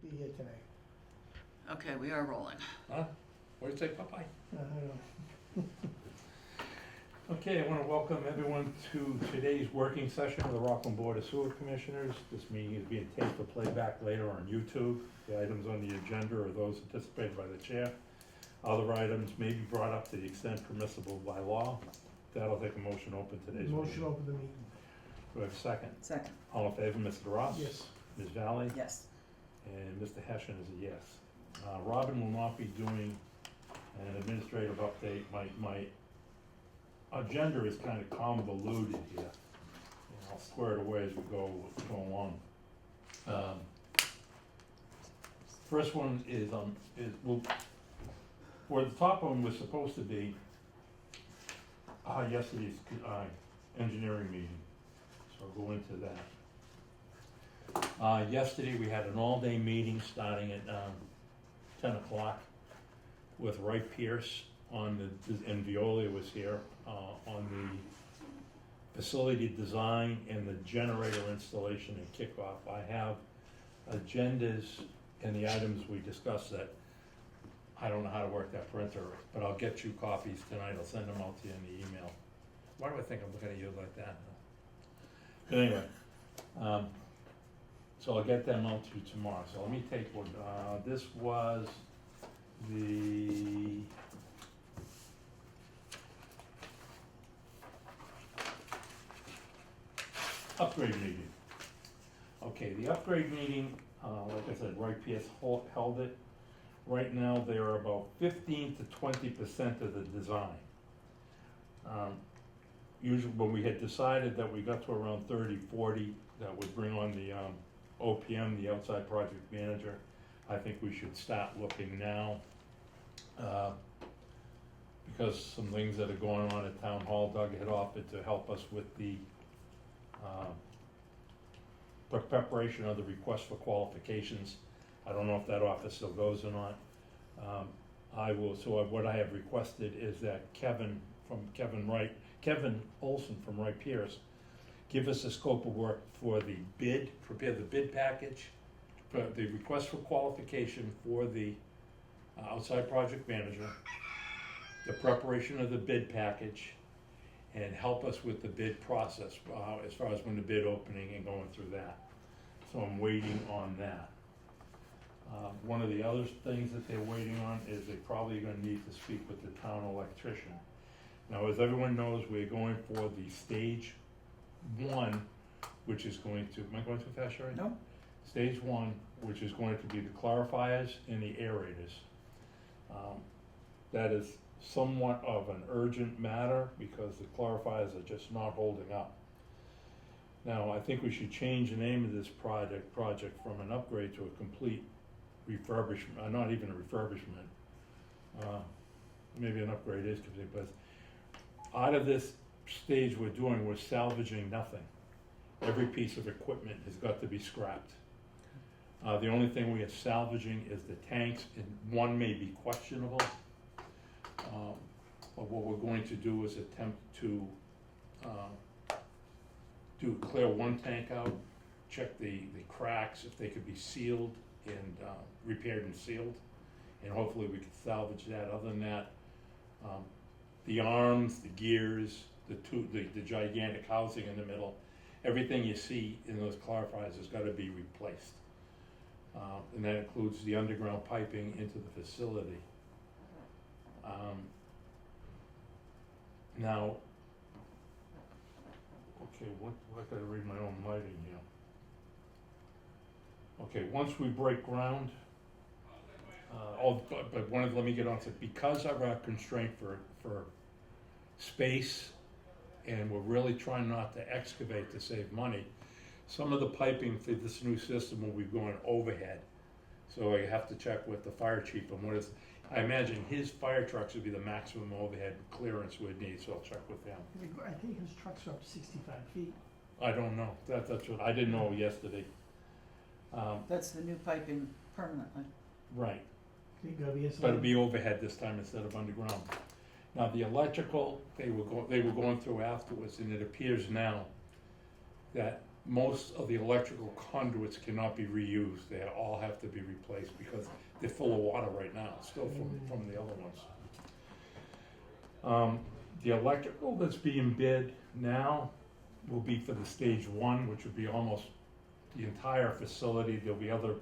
be here tonight. Okay, we are rolling. Huh? What did you say, Popeye? I don't know. Okay, I want to welcome everyone to today's working session of the Rockland Board of Sewer Commissioners. This meeting is being taped for playback later on YouTube. The items on the agenda are those anticipated by the chair. Other items may be brought up to the extent permissible by law. That'll take a motion to open today's meeting. Motion open the meeting. Do I have a second? Second. All in favor, Mr. Ross? Yes. Ms. Valley? Yes. And Mr. Hessian is a yes. Robin will not be doing an administrative update. My agenda is kind of convoluted here. And I'll square it away as we go along. First one is where the top one was supposed to be yesterday's engineering meeting. So I'll go into that. Yesterday we had an all-day meeting starting at 10 o'clock with Wright Pierce and Veolia was here on the facility design and the generator installation and kickoff. I have agendas and the items we discussed that I don't know how to work that printer, but I'll get you copies tonight. I'll send them out to you in the email. Why do I think I'm looking at you like that? But anyway, so I'll get them out to you tomorrow. So let me take one. This was the upgrade meeting. Okay, the upgrade meeting, like I said, Wright Pierce held it. Right now, they are about 15 to 20% of the design. Usually, when we had decided that we got to around 30, 40, that would bring on the OPM, the outside project manager. I think we should start looking now. Because some things that are going on at Town Hall, Doug had offered to help us with the preparation of the request for qualifications. I don't know if that office still goes or not. What I have requested is that Kevin Olson from Wright Pierce, give us a scope of work for the bid, prepare the bid package, for the request for qualification for the outside project manager, the preparation of the bid package, and help us with the bid process, as far as when the bid opening and going through that. So I'm waiting on that. One of the other things that they're waiting on is they're probably gonna need to speak with the town electrician. Now, as everyone knows, we're going for the stage 1, which is going to, am I going too fast, Sherry? No. Stage 1, which is going to be the clarifiers and the aerators. That is somewhat of an urgent matter because the clarifiers are just not holding up. Now, I think we should change the name of this project from an upgrade to a complete refurbishment, not even a refurbishment. Maybe an upgrade is complete, but out of this stage we're salvaging nothing. Every piece of equipment has got to be scrapped. The only thing we are salvaging is the tanks, and one may be questionable. But what we're going to do is attempt to clear one tank out, check the cracks, if they could be sealed and repaired and sealed, and hopefully we can salvage that. Other than that, the arms, the gears, the gigantic housing in the middle, everything you see in those clarifiers has got to be replaced. And that includes the underground piping into the facility. Now, okay, I gotta read my own writing here. Okay, once we break ground, let me get on to, because of our constraint for space, and we're really trying not to excavate to save money, some of the piping for this new system will be going overhead. So I have to check with the fire chief on I imagine his fire trucks would be the maximum overhead clearance we'd need, so I'll check with him. I think his trucks are up to 65 feet. I don't know, that's what, I didn't know yesterday. That's the new piping permanently. Right, You gotta be but it'd be overhead this time instead of underground. Now, the electrical, they were going through afterwards, and it appears now that most of the electrical conduits cannot be reused. They all have to be replaced because they're full of water right now, still from the other ones. The electrical that's being bid now will be for the stage one, which would be almost the entire facility. There'll be other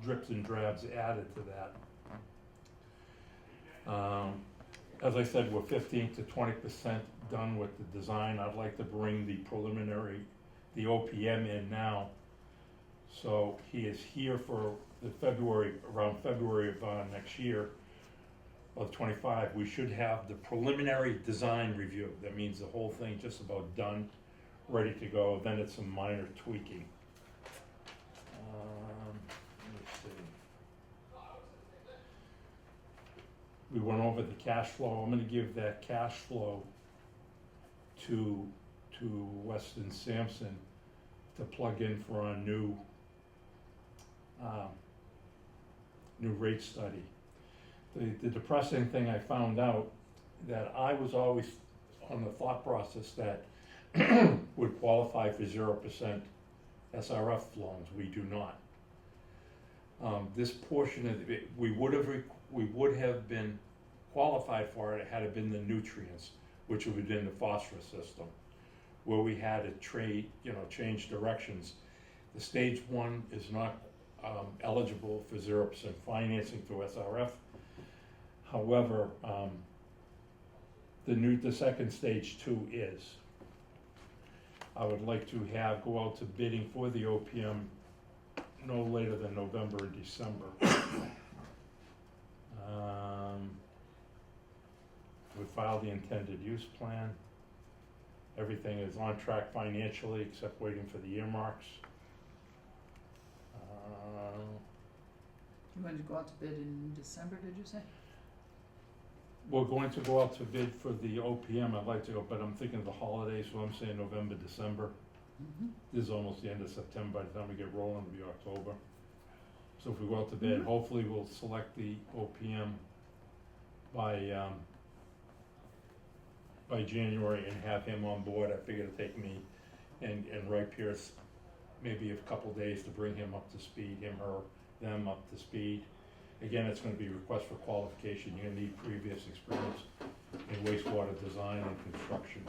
drips and drabs added to that. As I said, we're 15 to 20% done with the design. I'd like to bring the OPM in now. So he is here for around February of next year, of 25. We should have the preliminary design review. That means the whole thing just about done, ready to go. Then it's some minor tweaking. Let's see. We went over the cash flow. I'm gonna give that cash flow to Weston Sampson to plug in for our new rate study. The depressing thing I found out, that I was always on the thought process that would qualify for 0% SRF loans. We do not. This portion of it, we would have been qualified for it had it been the nutrients, which would have been the phosphorus system, where we had to change directions. The stage one is not eligible for 0% financing through SRF. However, the second stage two is. I would like to go out to bidding for the OPM no later than November or December. We filed the intended use plan. Everything is on track financially, except waiting for the earmarks. You wanted to go out to bid in December, did you say? We're going to go out to bid for the OPM. I'd like to go, but I'm thinking of the holidays, so I'm saying November, December. Mm-hmm. This is almost the end of September. By the time we get rolling, it'll be October. So if we go out to bid, hopefully we'll select the OPM by January and have him on board. I figure it'll take me and Ray Pierce maybe a couple days to bring him up to speed, them up to speed. Again, it's gonna be a request for qualification. You're gonna need previous experience in wastewater design and construction.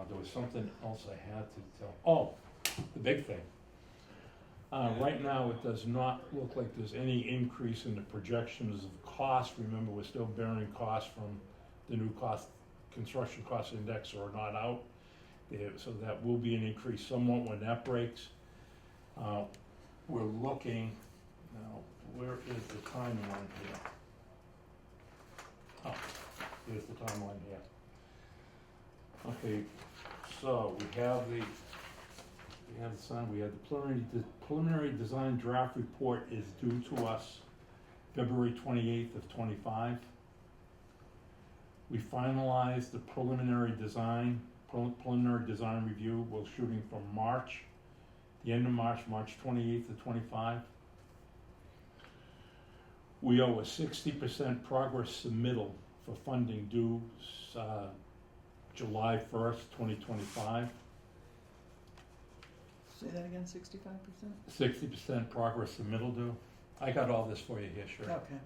There was something else I had to tell. Oh, the big thing. Right now, it does not look like there's any increase in the projections of cost. Remember, we're still bearing costs from the new construction cost index are not out. So that will be an increase somewhat when that breaks. We're looking, now, where is the timeline here? Oh, here's the timeline here. Okay, so we have the preliminary design draft report is due to us February 28th of 25. We finalized the preliminary design review. We're shooting for March, the end of March 28th to 25. We owe a 60% progress submittal for funding due July 1st, 2025. Say that again, 65%? 60% progress submittal due. I got all this for you here, sure. Okay.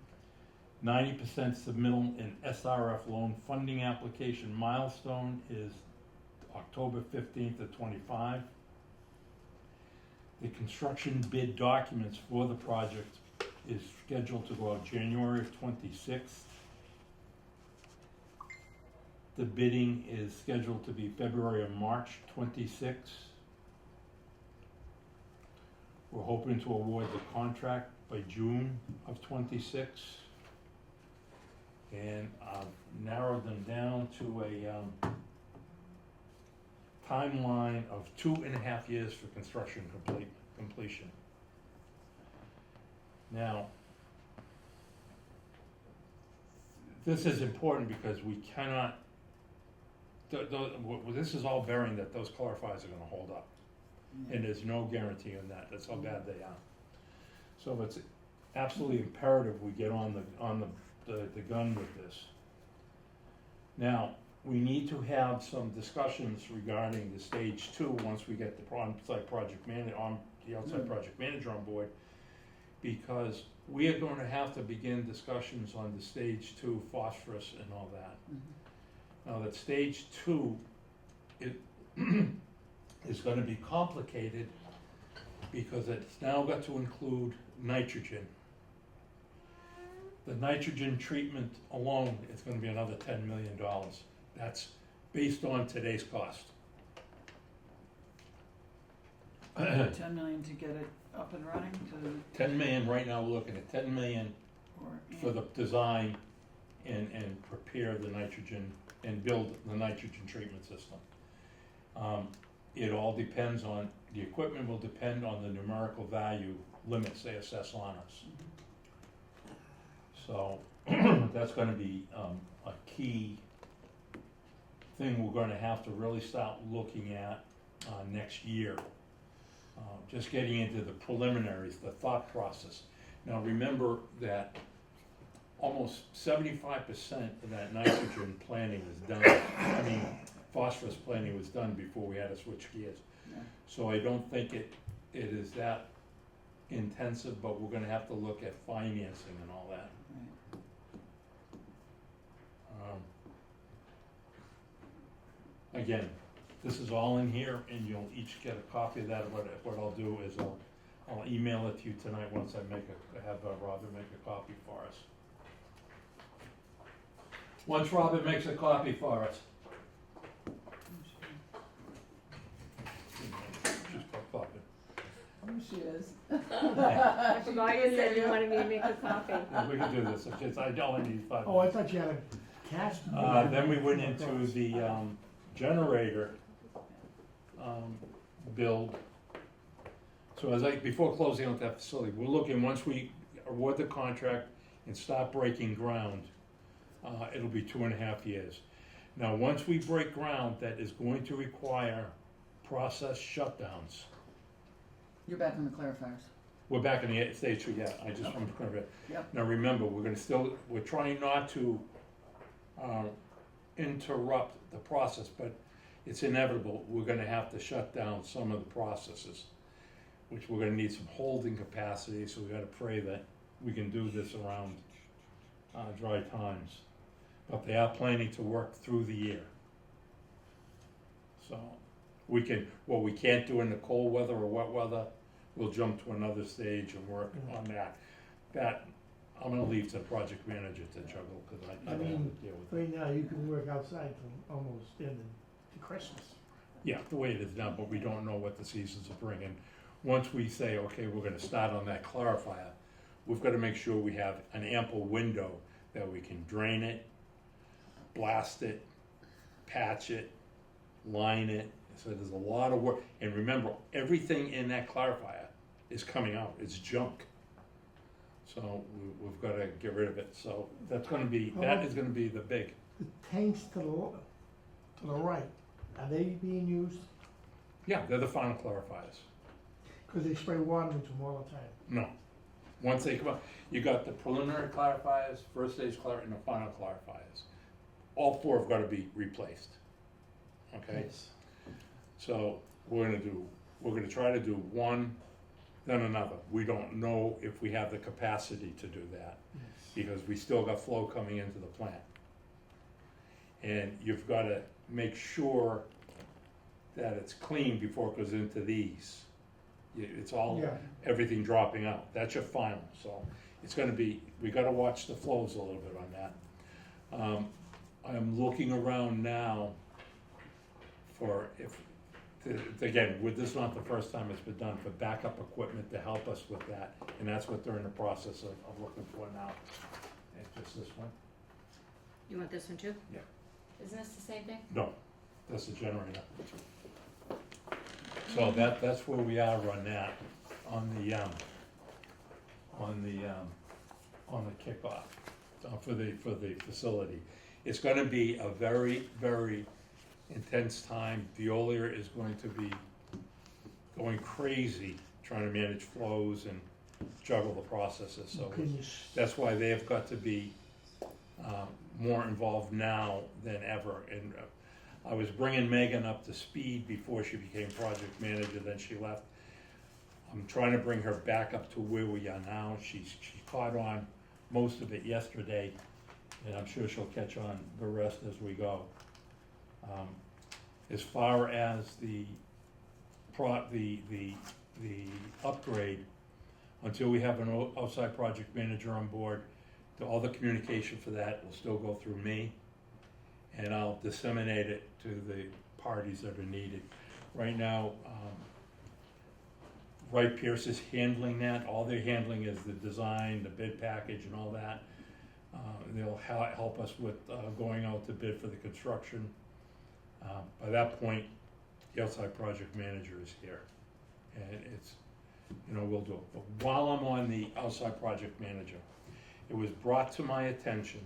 90% submittal in SRF loan funding application milestone is October 15th to 25. The construction bid documents for the project is scheduled to go out January of 26th. The bidding is scheduled to be February or March 26th. We're hoping to award the contract by June of 26. And I've narrowed them down to a timeline of 2.5 years for construction completion. Now, this is important because we cannot, this is all bearing that those clarifiers are gonna hold up. And there's no guarantee on that. That's how bad they are. So it's absolutely imperative we get on the gun with this. Now, we need to have some discussions regarding the stage 2 once we get the outside project manager on board, because we are going to have to begin discussions on the stage 2 phosphorus and all that. Mhm. Now that stage 2 is gonna be complicated because it's now got to include nitrogen. The nitrogen treatment alone is gonna be another $10 million. That's based on today's cost. 10 million to get it up and running to, 10 million, right now, we're looking at 10 million or, for the design and prepare the nitrogen and build the nitrogen treatment system. It all depends on, the equipment will depend on the numerical value limits they assess on us. So that's gonna be a key thing we're gonna have to really start looking at next year. Just getting into the preliminaries, the thought process. Now remember that almost 75% of that nitrogen planning was done, phosphorus planning was done before we had to switch gears. yeah. So I don't think it is that intensive, but we're gonna have to look at financing and all that. Right. Again, this is all in here, and you'll each get a copy of that. What I'll do is I'll email it to you tonight once I have Robin make a copy for us. Once Robin makes a copy for us. She's popping. Oh, she is. I forgot you said you wanted me to make a copy. Yeah, we can do this. I only need 5 Oh, I minutes. thought you had a cast. Then we went into the generator build. So before closing out that facility, we're looking, once we award the contract and start breaking ground, it'll be 2.5 years. Now, once we break ground, that is going to require process shutdowns. You're back on the clarifiers. We're back in the stage 2, yeah, I just want to cover it. Yep. Now, remember, we're trying not to interrupt the process, but it's inevitable, we're gonna have to shut down some of the processes, which we're gonna need some holding capacity, so we gotta pray that we can do this around dry times. But they are planning to work through the year. So, what we can't do in the cold weather or wet weather, we'll jump to another stage and work on that. That, I'm gonna leave to the project manager to juggle, cause I don't have to deal with it. Right now, you can work outside from almost into Christmas. Yeah, the way it is now, but we don't know what the seasons will bring. And once we say, okay, we're gonna start on that clarifier, we've gotta make sure we have an ample window that we can drain it, blast it, patch it, line it. So there's a lot of work. And remember, everything in that clarifier is coming out, it's junk. So we've gotta get rid of it. So that is gonna be the big. The tanks to the right, are they being used? Yeah, they're the final clarifiers. Because they spray water into them all the time. No. Once they come up, you got the preliminary clarifiers, first stage clarifiers, and the final clarifiers. All 4 have gotta be replaced. Okay? Yes. So we're gonna try to do one, then another. We don't know if we have the capacity to do that, Yes. because we still got flow coming into the plant. And you've gotta make sure that it's clean before it goes into these. It's all, Yeah. everything dropping out. That's your final, so it's gonna be, we gotta watch the flows a little bit on that. I'm looking around now for again, this is not the first time it's been done, for backup equipment to help us with that, and that's what they're in the process of looking for now. It's just this one? You want this one too? Yeah. Isn't this the same thing? No, that's the generator. So that's where we are on that, on the kickoff, for the facility. It's gonna be a very, very intense time. Veolia is going to be going crazy trying to manage flows and juggle the processes, so Can you that's why they have got to be more involved now than ever. And I was bringing Megan up to speed before she became project manager, then she left. I'm trying to bring her back up to where we are now. She caught on most of it yesterday, and I'm sure she'll catch on the rest as we go. As far as the upgrade, until we have an outside project manager on board, all the communication for that will still go through me, and I'll disseminate it to the parties that are needed. Right now, Wright Pierce is handling that. All they're handling is the design, the bid package and all that. They'll help us with going out to bid for the construction. By that point, the outside project manager is here, and it's, we'll do it. But while I'm on the outside project manager, it was brought to my attention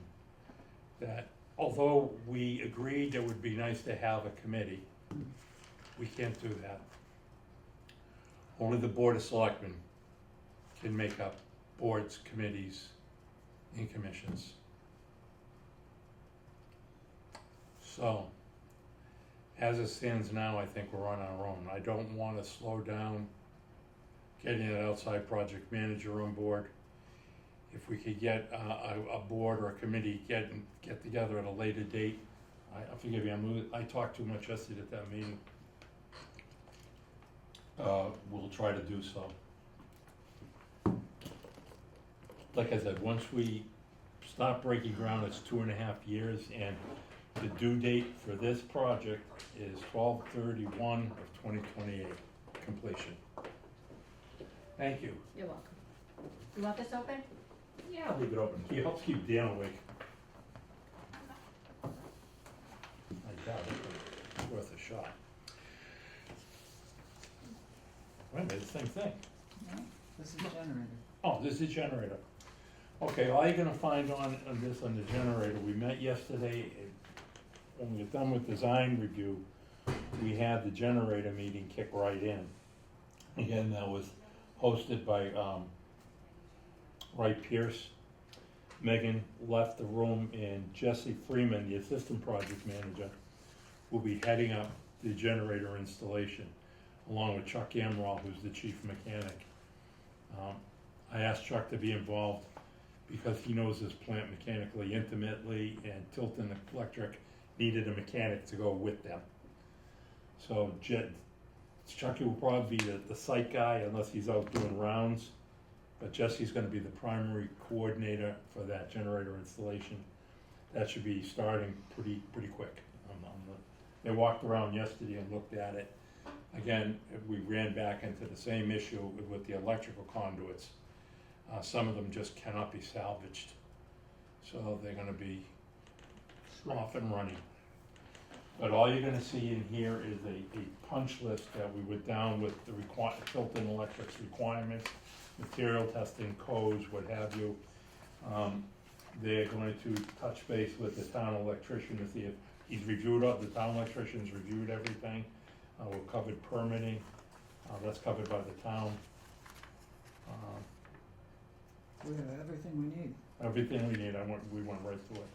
that although we agreed it would be nice to have a committee, we can't do that. Only the Board of Selectmen can make up boards, committees, and commissions. So, as it stands now, I think we're on our own. I don't want to slow down getting an outside project manager on board. If we could get a board or a committee get together at a later date, forgive me, I talked too much yesterday at that meeting. We'll try to do so. Like I said, once we start breaking ground, it's 2.5 years, and the due date for this project is 12/31 of 2028 completion. Thank you. You're welcome. You want this open? Yeah, I'll leave it open. It helps keep Dan awake. I doubt it's worth a shot. Wait, it's the same thing. No, this is generator. Oh, this is the generator. Okay, all you're gonna find on the generator, we met yesterday. When we were done with design review, we had the generator meeting kick right in. Again, that was hosted by Wright Pierce. Megan left the room, and Jesse Freeman, the assistant project manager, will be heading up the generator installation, along with Chuck Amrall, who's the chief mechanic. I asked Chuck to be involved because he knows this plant mechanically intimately, and Tilton Electric needed a mechanic to go with them. So Chucky will probably be the site guy unless he's out doing rounds, but Jesse's gonna be the primary coordinator for that generator installation. That should be starting pretty quick. They walked around yesterday and looked at it. Again, we ran back into the same issue with the electrical conduits. Some of them just cannot be salvaged, so they're gonna be off and running. But all you're gonna see in here is a punch list that we were down with the Tilton Electric's requirements, material testing, codes, what have you. They're going to touch base with the town electrician to see if he's reviewed, the town electrician's reviewed everything. We're covered permitting, that's covered by the town. We have everything we need. Everything we need, we went right through it.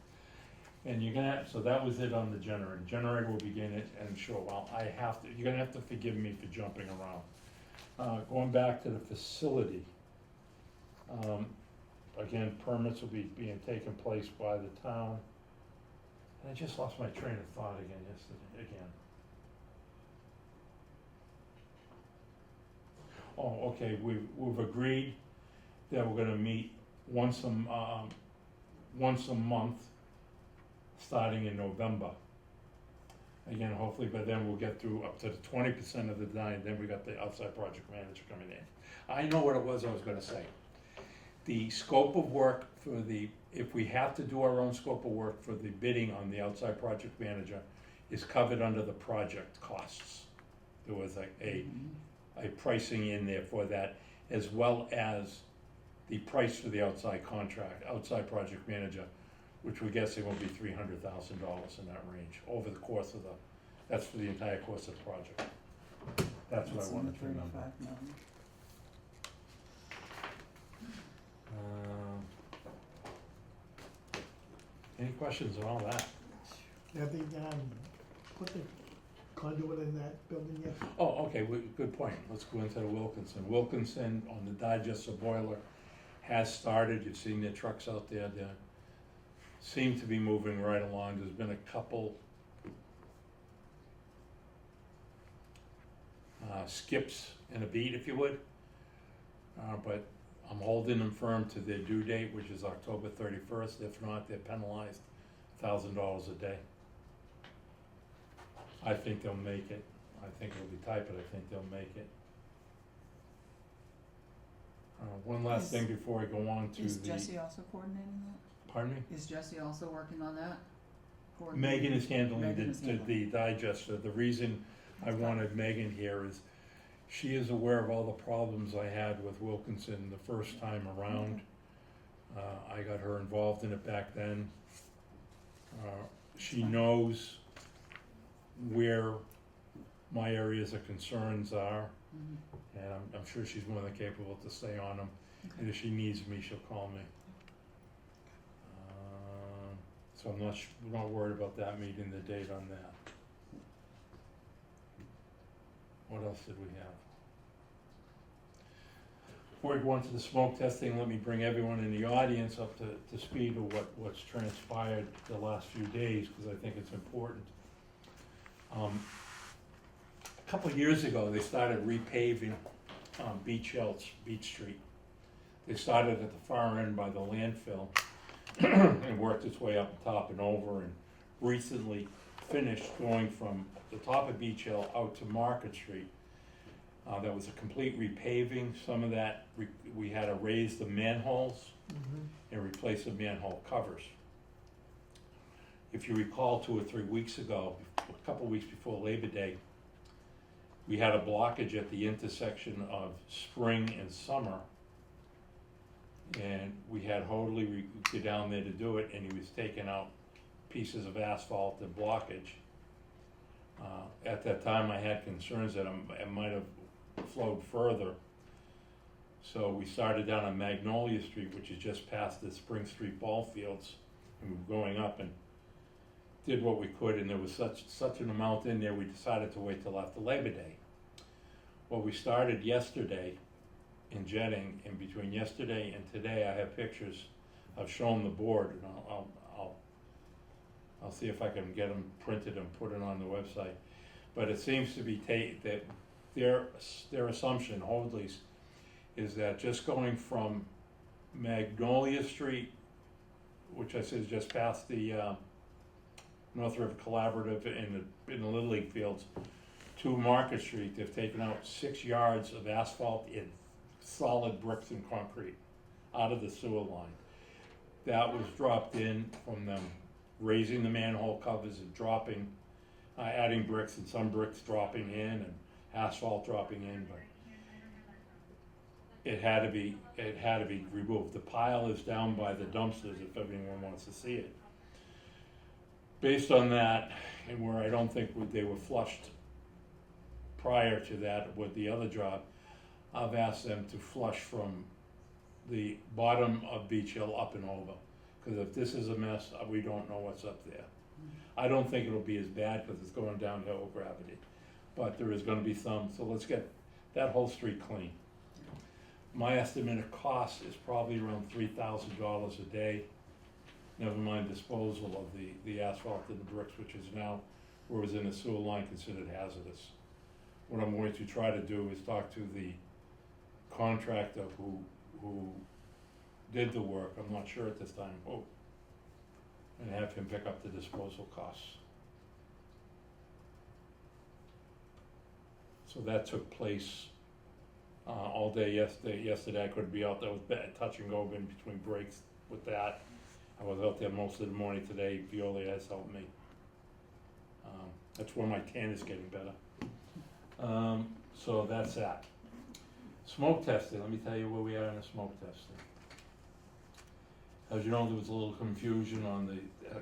And you're gonna, so that was it on the generator. Generator will begin it, and sure, well, you're gonna have to forgive me for jumping around. Going back to the facility, again, permits will be being taken place by the town. And I just lost my train of thought again. Oh, okay, we've agreed that we're gonna meet once a month, starting in November. Again, hopefully by then we'll get through up to the 20% of the design, then we got the outside project manager coming in. I know what it was I was gonna say. The scope of work if we have to do our own scope of work for the bidding on the outside project manager, is covered under the project costs. There was a pricing in there for that, as well as the price for the outside project manager, which we're guessing will be $300,000 in that range over the course of that's for the entire course of the project. That's what I wanted to remember. 35 million. Any questions on all that? Have they, put the conduit in that building yet? Oh, okay, good point. Let's go into the Wilkinson. Wilkinson on the digester boiler has started. You've seen their trucks out there. They seem to be moving right along. There's been a couple skips in a beat, if you would. But I'm holding them firm to their due date, which is October 31st. If not, they're penalized $1,000 a day. I think they'll make it. I think it'll be tight, but I think they'll make it. One last thing before I go on to Is Jesse also coordinating that? Pardon me? Is Jesse also working on that? Megan is handling Megan is the handling. digester. The reason I wanted Megan here is she is aware of all the problems I had with Wilkinson the first time around. I got her involved in it back then. She knows where my areas of concerns are, and I'm sure she's more than capable to stay on them. Okay. And if she needs me, she'll call me. So I'm not worried about that, meeting the date on that. What else did we have? Before we go on to the smoke testing, let me bring everyone in the audience up to speed of what's transpired the last few days, because I think it's important. A couple of years ago, they started repaving Beach Street. They started at the far end by the landfill and worked its way up the top and over, and recently finished going from the top of Beach Hill out to Market Street. That was a complete repaving. Some of that, we had to raise the manholes and replace the manhole covers. If you recall, 2 or 3 weeks ago, a couple of weeks before Labor Day, we had a blockage at the intersection of Spring and Summer. And we had Hoadley get down there to do it, and he was taking out pieces of asphalt and blockage. At that time, I had concerns that it might have flowed further. So we started down on Magnolia Street, which is just past the Spring Street ball fields, and we were going up and did what we could, and there was such an amount in there, we decided to wait till after Labor Day. Well, we started yesterday in jetting, and between yesterday and today, I have pictures. I've shown the board, and I'll see if I can get them printed and put it on the website. But it seems to be that their assumption, Hoadley's, is that just going from Magnolia Street, which I said is just past the North River Collaborative in the Little League fields, to Market Street, they've taken out 6 yards of asphalt in solid bricks and concrete out of the sewer line. That was dropped in from them raising the manhole covers and dropping, adding bricks, and some bricks dropping in and asphalt dropping in, but it had to be removed. The pile is down by the dumpsters if anyone wants to see it. Based on that, and where I don't think they were flushed prior to that with the other job, I've asked them to flush from the bottom of Beach Hill up and over. Because if this is a mess, we don't know what's up there. I don't think it'll be as bad because it's going downhill with gravity. But there is gonna be some, so let's get that whole street clean. My estimated cost is probably around $3,000 a day. Never mind disposal of the asphalt and the bricks, which is now, where it's in the sewer line, considered hazardous. What I'm going to try to do is talk to the contractor who did the work, I'm not sure at this time, and have him pick up the disposal costs. So that took place all day yesterday. I couldn't be out there, with touch and go in between breaks with that. I was out there most of the morning today. Viola has helped me. That's where my tan is getting better. So that's that. Smoke testing, let me tell you where we are in the smoke testing. As you know, there was a little confusion on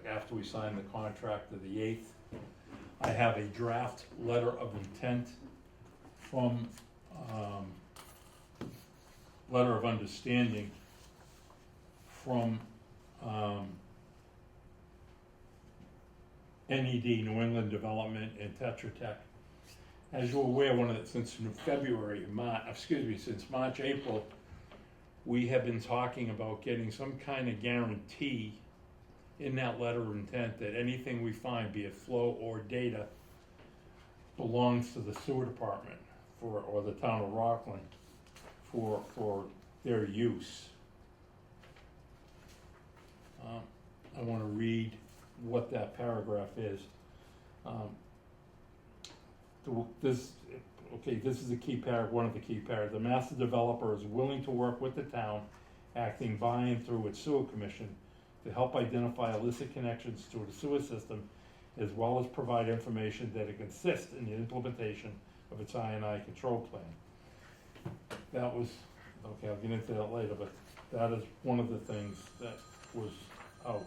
after we signed the contract of the 8th. I have a draft letter of intent from letter of understanding from NED, New England Development, and Tetra Tech. As you're aware, since March, April, we have been talking about getting some kind of guarantee in that letter of intent that anything we find, be it flow or data, belongs to the sewer department or the town of Rockland for their use. I want to read what that paragraph is. This is the key paragraph, one of the key paragraphs. The master developer is willing to work with the town, acting by and through its sewer commission, to help identify illicit connections to the sewer system, as well as provide information that it consists in the implementation of its I&I control plan. That was, okay, I'll get into that later, but that is one of the things that was out.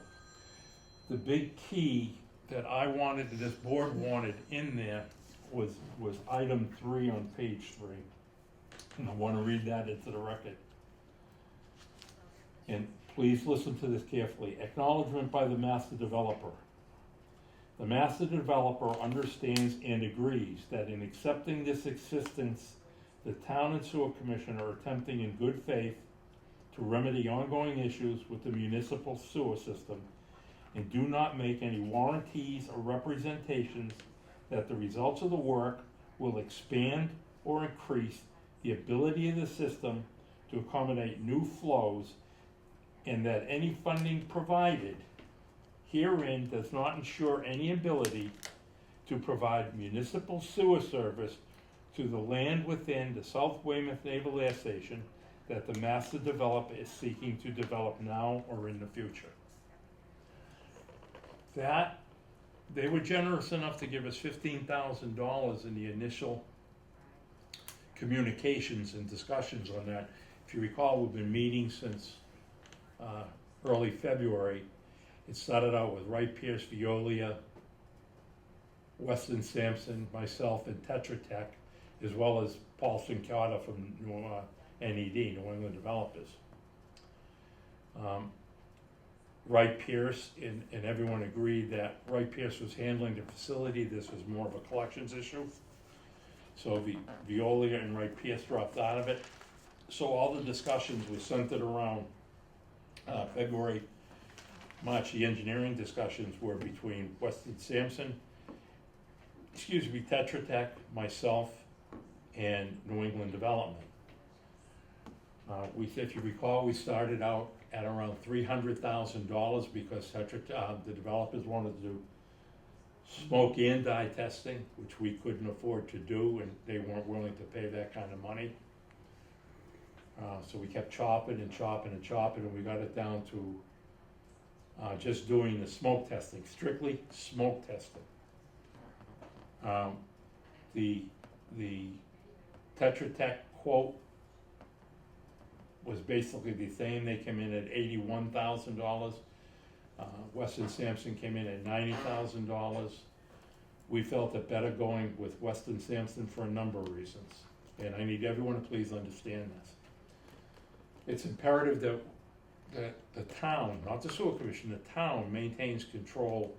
The big key that I wanted, that this board wanted in there, was item 3 on page 3. And I want to read that into the record. And please listen to this carefully. Acknowledgement by the master developer. The master developer understands and agrees that in accepting this existence, the town and sewer commission are attempting in good faith to remedy ongoing issues with the municipal sewer system, and do not make any warranties or representations that the results of the work will expand or increase the ability of the system to accommodate new flows, and that any funding provided herein does not ensure any ability to provide municipal sewer service to the land within the South Weymouth Naval Air Station that the master developer is seeking to develop now or in the future. That, they were generous enough to give us $15,000 in the initial communications and discussions on that. If you recall, we've been meeting since early February. It started out with Wright Pierce, Veolia, Weston Sampson, myself, and Tetra Tech, as well as Paul Sincata from NED, New England Developers. Wright Pierce, and everyone agreed that Wright Pierce was handling the facility. This was more of a collections issue. So Veolia and Wright Pierce dropped out of it. So all the discussions were centered around February, March. The engineering discussions were between Weston Sampson, Tetra Tech, myself, and New England Development. If you recall, we started out at around $300,000 because the developers wanted to do smoke and dye testing, which we couldn't afford to do, and they weren't willing to pay that kind of money. So we kept chopping, and we got it down to just doing the smoke testing, strictly smoke testing. The Tetra Tech quote was basically the same. They came in at $81,000. Weston Sampson came in at $90,000. We felt it better going with Weston Sampson for a number of reasons, and I need everyone to please understand this. It's imperative that the town, not the sewer commission, the town maintains control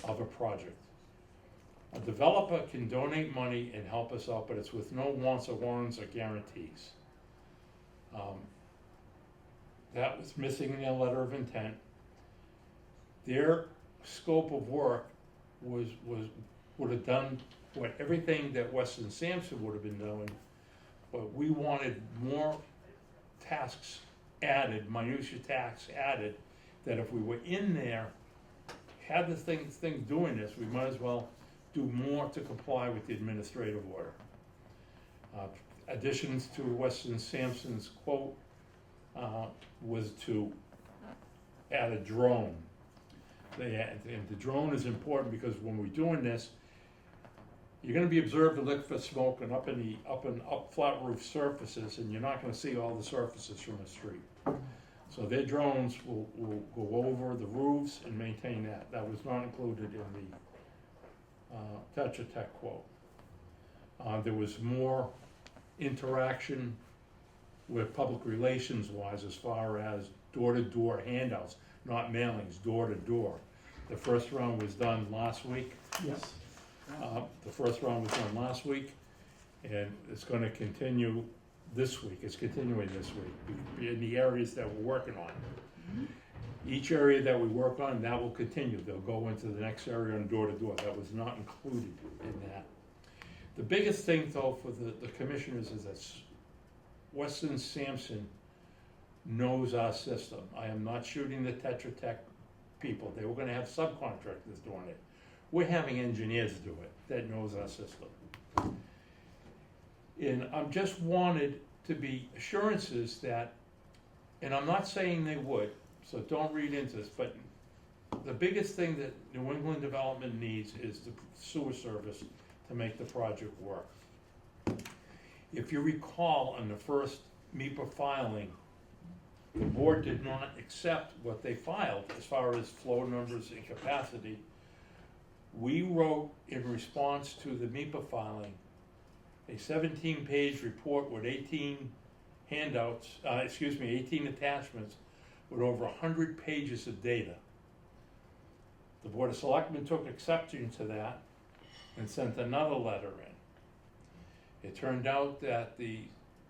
of a project. A developer can donate money and help us out, but it's with no wants or warrants or guarantees. That was missing in their letter of intent. Their scope of work would have done everything that Weston Sampson would have been doing, but we wanted more tasks added, minutiae tasks added, that if we were in there, had this thing doing this, we might as well do more to comply with the administrative order. Additions to Weston Sampson's quote was to add a drone. And the drone is important because when we're doing this, you're going to be observed to look for smoke and up flat roof surfaces, and you're not going to see all the surfaces from the street. So their drones will go over the roofs and maintain that. That was not included in the Tetra Tech quote. There was more interaction with public relations wise as far as door-to-door handouts, not mailings, door-to-door. The first round was done last week. Yes. The first round was done last week, and it's gonna continue this week. It's continuing this week in the areas that we're working on. Each area that we work on, that will continue. They'll go into the next area and door to door. That was not included in that. The biggest thing though for the commissioners is that Weston Sampson knows our system. I am not shooting the Tetra Tech people. They were gonna have subcontractors doing it. We're having engineers do it that knows our system. And I'm just wanted to be assurances that, and I'm not saying they would, so don't read into this, but the biggest thing that New England Development needs is the sewer service to make the project work. If you recall, on the first MEPA filing, the board did not accept what they filed as far as flow numbers and capacity. We wrote in response to the MEPA filing a 17-page report with 18 handouts, 18 attachments with over 100 pages of data. The Board of Selectmen took exception to that and sent another letter in. It turned out that the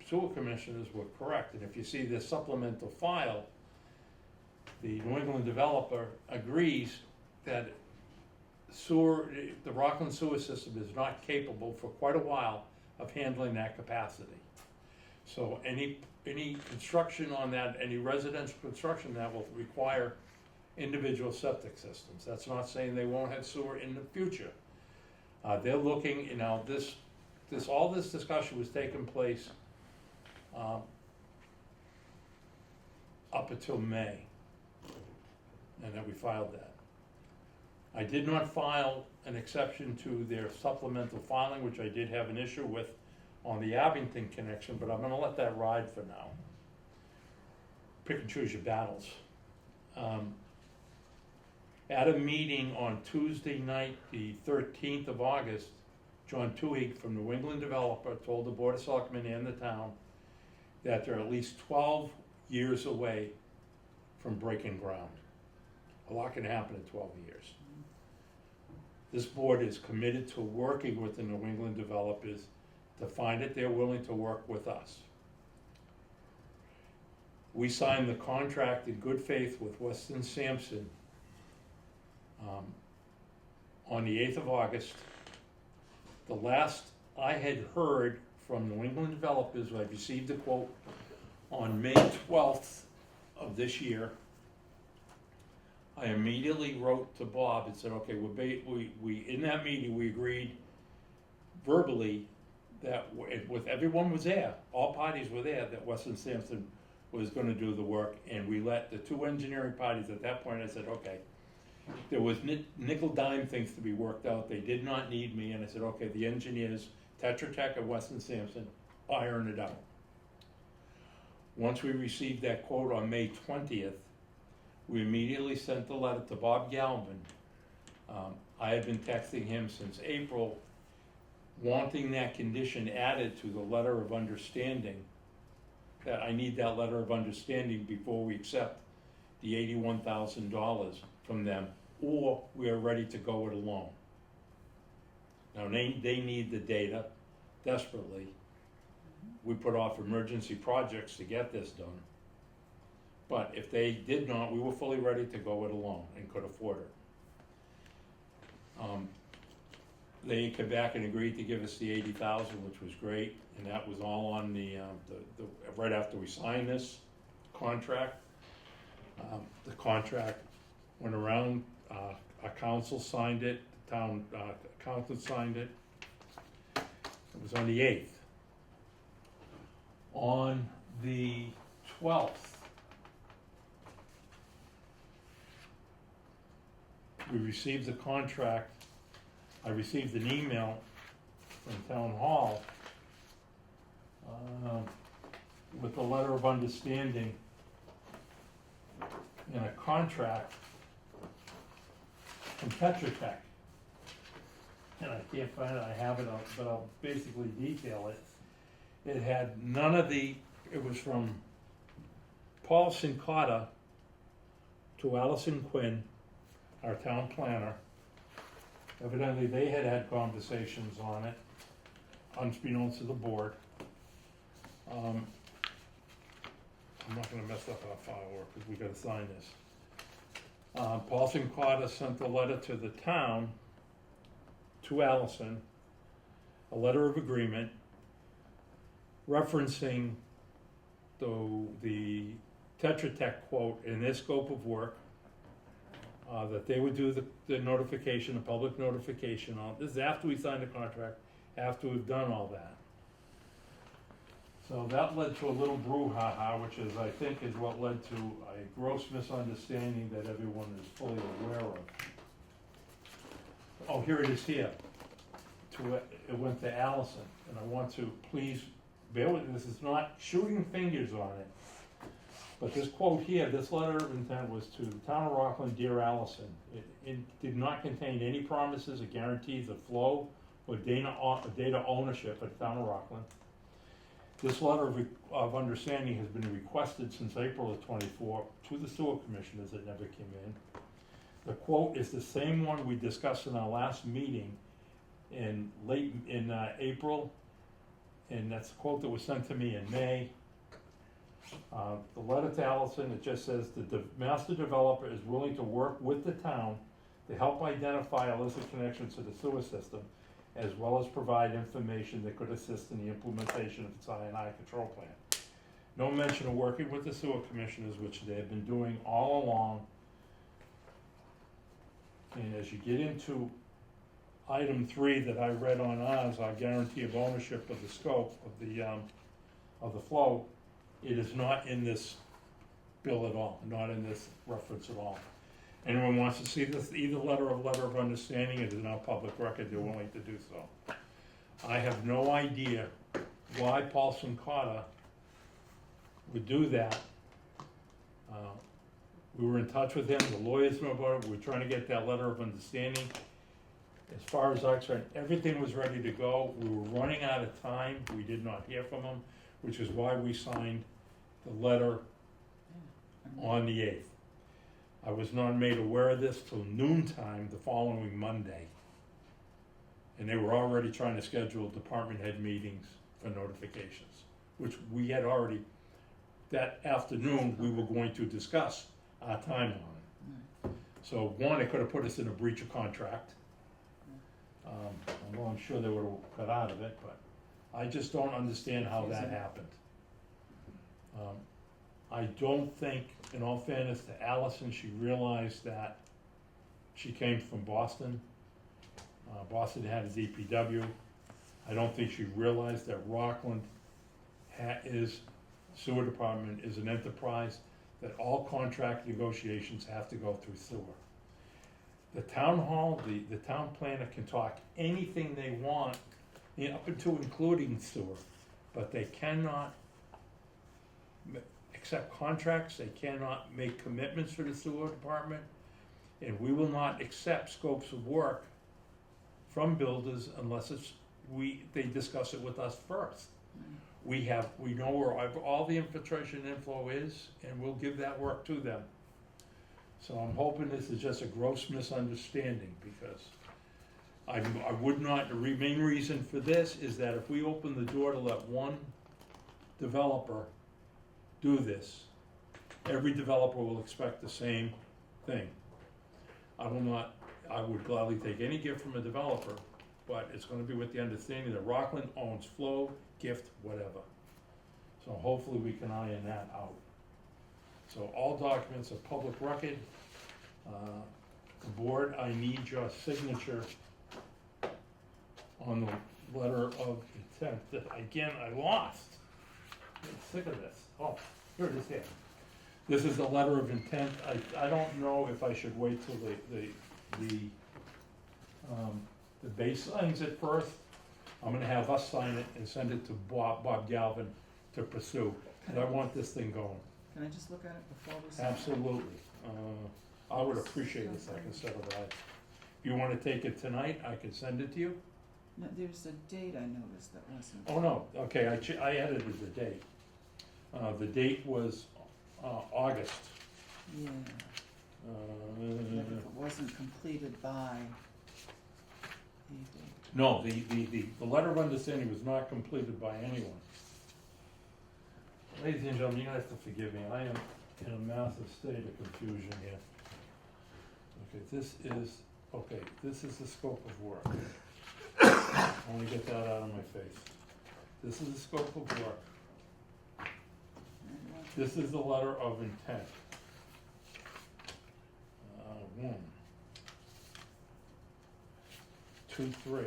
sewer commissioners were correct, and if you see the supplemental file, the New England developer agrees that the Rockland sewer system is not capable for quite a while of handling that capacity. So any construction on that, any residential construction that will require individual septic systems. That's not saying they won't have sewer in the future. They're looking, all this discussion was taking place up until May, and then we filed that. I did not file an exception to their supplemental filing, which I did have an issue with on the Abington connection, but I'm gonna let that ride for now. Pick and choose your battles. At a meeting on Tuesday night, the 13th of August, John Toohig from New England Developer told the Board of Selectmen and the town that they're at least 12 years away from breaking ground. A lot can happen in 12 years. This board is committed to working with the New England developers to find that they're willing to work with us. We signed the contract in good faith with Weston Sampson on the 8th of August. The last I had heard from New England developers, I received a quote on May 12th of this year. I immediately wrote to Bob and said, okay, we in that meeting, we agreed verbally that with everyone was there, all parties were there, that Weston Sampson was gonna do the work, and we let the two engineering parties at that point, I said, okay, there was nickel dime things to be worked out, they did not need me, and I said, okay, the engineers, Tetra Tech and Weston Sampson, iron it out. Once we received that quote on May 20th, we immediately sent the letter to Bob Galvin. I had been texting him since April, wanting that condition added to the letter of understanding, that I need that letter of understanding before we accept the $81,000 from them, or we are ready to go it alone. Now, they need the data desperately. We put off emergency projects to get this done. But if they did not, we were fully ready to go it alone and could afford it. They came back and agreed to give us the $80,000, which was great, and that was all on the right after we signed this contract. The contract went around, our council signed it, the town accountant signed it. It was on the 8th. On the 12th, we received the contract. I received an email from Town Hall with a letter of understanding and a contract from Tetra Tech. And I can't find it, I have it, but I'll basically detail it. It had none of it was from Paul Sincotta to Allison Quinn our town planner. Evidently, they had conversations on it, unbeknownst to the board. I'm not gonna mess up our file work, because we gotta sign this. Paulson Carter sent a letter to the town, to Allison, a letter of agreement referencing the Tetra Tech quote in their scope of work, that they would do the notification, the public notification on, this is after we signed the contract, after we've done all that. So that led to a little brouhaha, which is, I think, is what led to a gross misunderstanding that everyone is fully aware of. Oh, here it is here. It went to Allison, and I want to please bear with, this is not shooting fingers on it. But this quote here, this letter of intent was to the town of Rockland, dear Allison. It did not contain any promises or guarantees of flow or data ownership at the town of Rockland. This letter of understanding has been requested since April of '24 to the sewer commissioners. It never came in. The quote is the same one we discussed in our last meeting in April, and that's a quote that was sent to me in May. The letter to Allison, it just says the master developer is willing to work with the town to help identify illicit connections to the sewer system, as well as provide information that could assist in the implementation of its I&I control plan. No mention of working with the sewer commissioners, which they have been doing all along. And as you get into item 3 that I read on ours, our guarantee of ownership of the scope of the flow, it is not in this bill at all, not in this reference at all. Anyone wants to see this, either letter of understanding, it is now public record, they're willing to do so. I have no idea why Paulson Carter would do that. We were in touch with him, the lawyers knew about it, we were trying to get that letter of understanding. As far as I'm concerned, everything was ready to go, we were running out of time, we did not hear from him, which is why we signed the letter on the 8th. I was not made aware of this till noontime the following Monday. And they were already trying to schedule department head meetings for notifications, which we had already, that afternoon, we were going to discuss our timeline. So one, it could have put us in a breach of contract. Although I'm sure they would have got out of it, but I just don't understand how that happened. I don't think, in all fairness to Allison, she realized that she came from Boston. Boston had a DPW. I don't think she realized that Rockland sewer department is an enterprise, that all contract negotiations have to go through sewer. The town hall, the town planner can talk anything they want, up until including sewer, but they cannot accept contracts, they cannot make commitments for the sewer department, and we will not accept scopes of work from builders unless they discuss it with us first. We know where all the infiltration inflow is, and we'll give that work to them. So I'm hoping this is just a gross misunderstanding, because I would not, the main reason for this is that if we open the door to let one developer do this, every developer will expect the same thing. I would gladly take any gift from a developer, but it's gonna be with the understanding that Rockland owns flow, gift, whatever. So hopefully we can iron that out. So all documents are public record. The board, I need your signature on the letter of intent that, again, I lost. I'm sick of this. Oh, here it is here. This is the letter of intent. I don't know if I should wait till the base signs it first. I'm gonna have us sign it and send it to Bob Galvin to pursue, because I want this thing going. Can I just look at it before we sign? Absolutely. I would appreciate a second set of eyes. If you wanna take it tonight, I can send it to you. No, there's a date I noticed that wasn't. Oh, no, okay, I edited the date. The date was August. Yeah. Like if it wasn't completed by the date. No, the letter of understanding was not completed by anyone. Ladies and gentlemen, you have to forgive me, I am in a massive state of confusion here. Okay, this is the scope of work. I wanna get that out of my face. This is the scope of work. This is the letter of intent. 1, 2, 3,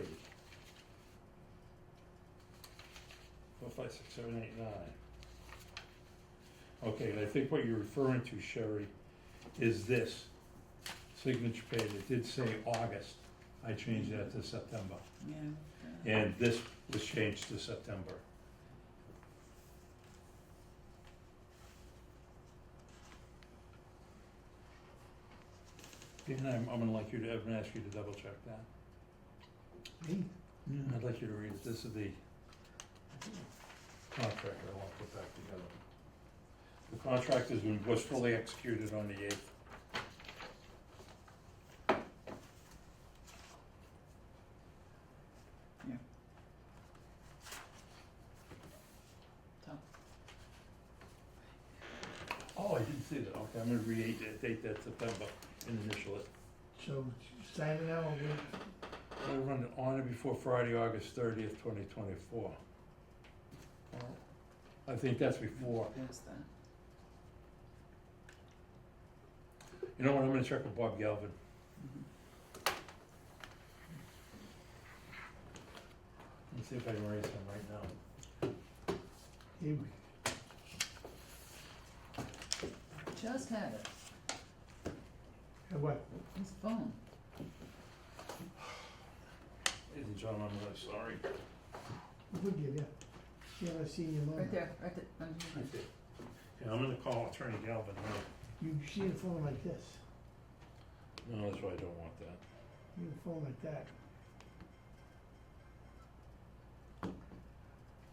4, 5, 6, 7, 8, 9. Okay, and I think what you're referring to, Sherry, is this signature page. It did say August. I changed that to September. Yeah. And this was changed to September. And I'm gonna like you to, I'm gonna ask you to double check that. Me? I'd like you to read it. This is the contract I want to put back together. The contract was fully executed on the 8th. Tom. Oh, I didn't see that. Okay, I'm gonna date that September and initial it. So sign it now, or wait? I run it on or before Friday, August 30th, 2024. Well, I think that's before. There's that. You know what, I'm gonna check with Bob Galvin. Mhm. Let me see if I can raise him right now. Here we, Just had it, what? his phone. Ladies and gentlemen, I'm really sorry. We'll give you. Yeah, I see your mom. Right there, right there. Underneath it. Yeah, I'm gonna call Attorney Galvin now. You see a phone like this. No, that's why I don't want that. You have a phone like that.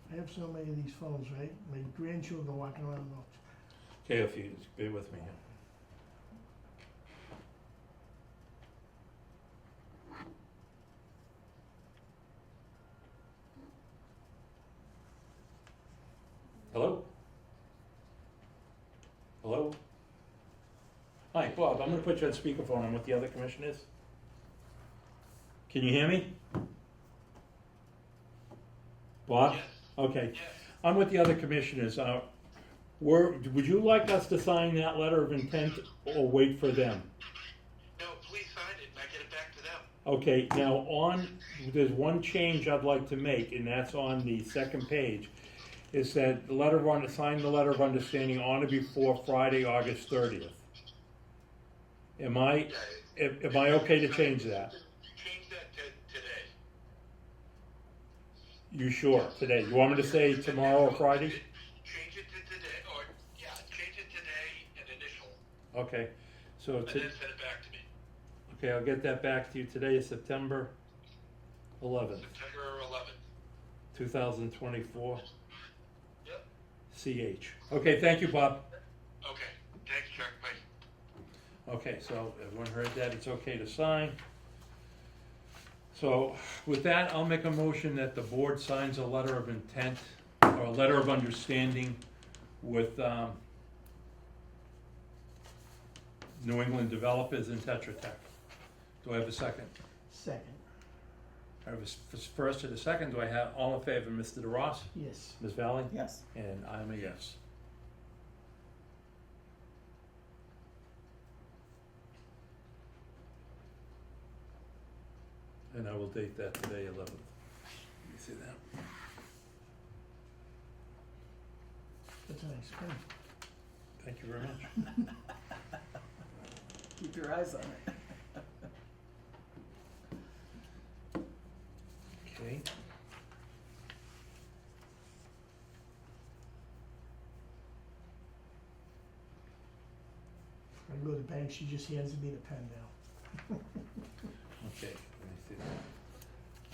I have so many of these phones, right? My grandchildren are walking around with Okay, if you just bear with me here. Hello? Hello? Hi, Bob, I'm gonna put you on speakerphone. I'm with the other commissioners. Can you hear me? Bob? Yes. Okay. Yes. I'm with the other commissioners. Would you like us to sign that letter of intent or wait for them? No, please sign it and I get it back to them. Okay, now there's one change I'd like to make, and that's on the second page. Is that sign the letter of understanding on or before Friday, August 30th. Am I okay to change that? Change that to today. You sure, today? You want me to say tomorrow or Friday? Change it to today, or, yeah, change it today and initial, Okay, so, and then send it back to me. okay, I'll get that back to you. Today is September 11th, September 11th. 2024. Yep. CH. Okay, thank you, Bob. Okay, thanks, Chuck, bye. Okay, so everyone heard that, it's okay to sign. So with that, I'll make a motion that the board signs a letter of intent, or a letter of understanding with New England Developers and Tetra Tech. Do I have a second? Second. I have a first and a second. Do I have all in favor? Mr. DeRoss? Yes. Ms. Valley? Yes. And I'm a yes. And I will date that today, 11th. Let me see that. That's a nice pen. Thank you very much. Keep your eyes on it. Okay. I go to the bank, she just hands me the pen now. Okay, let me see that.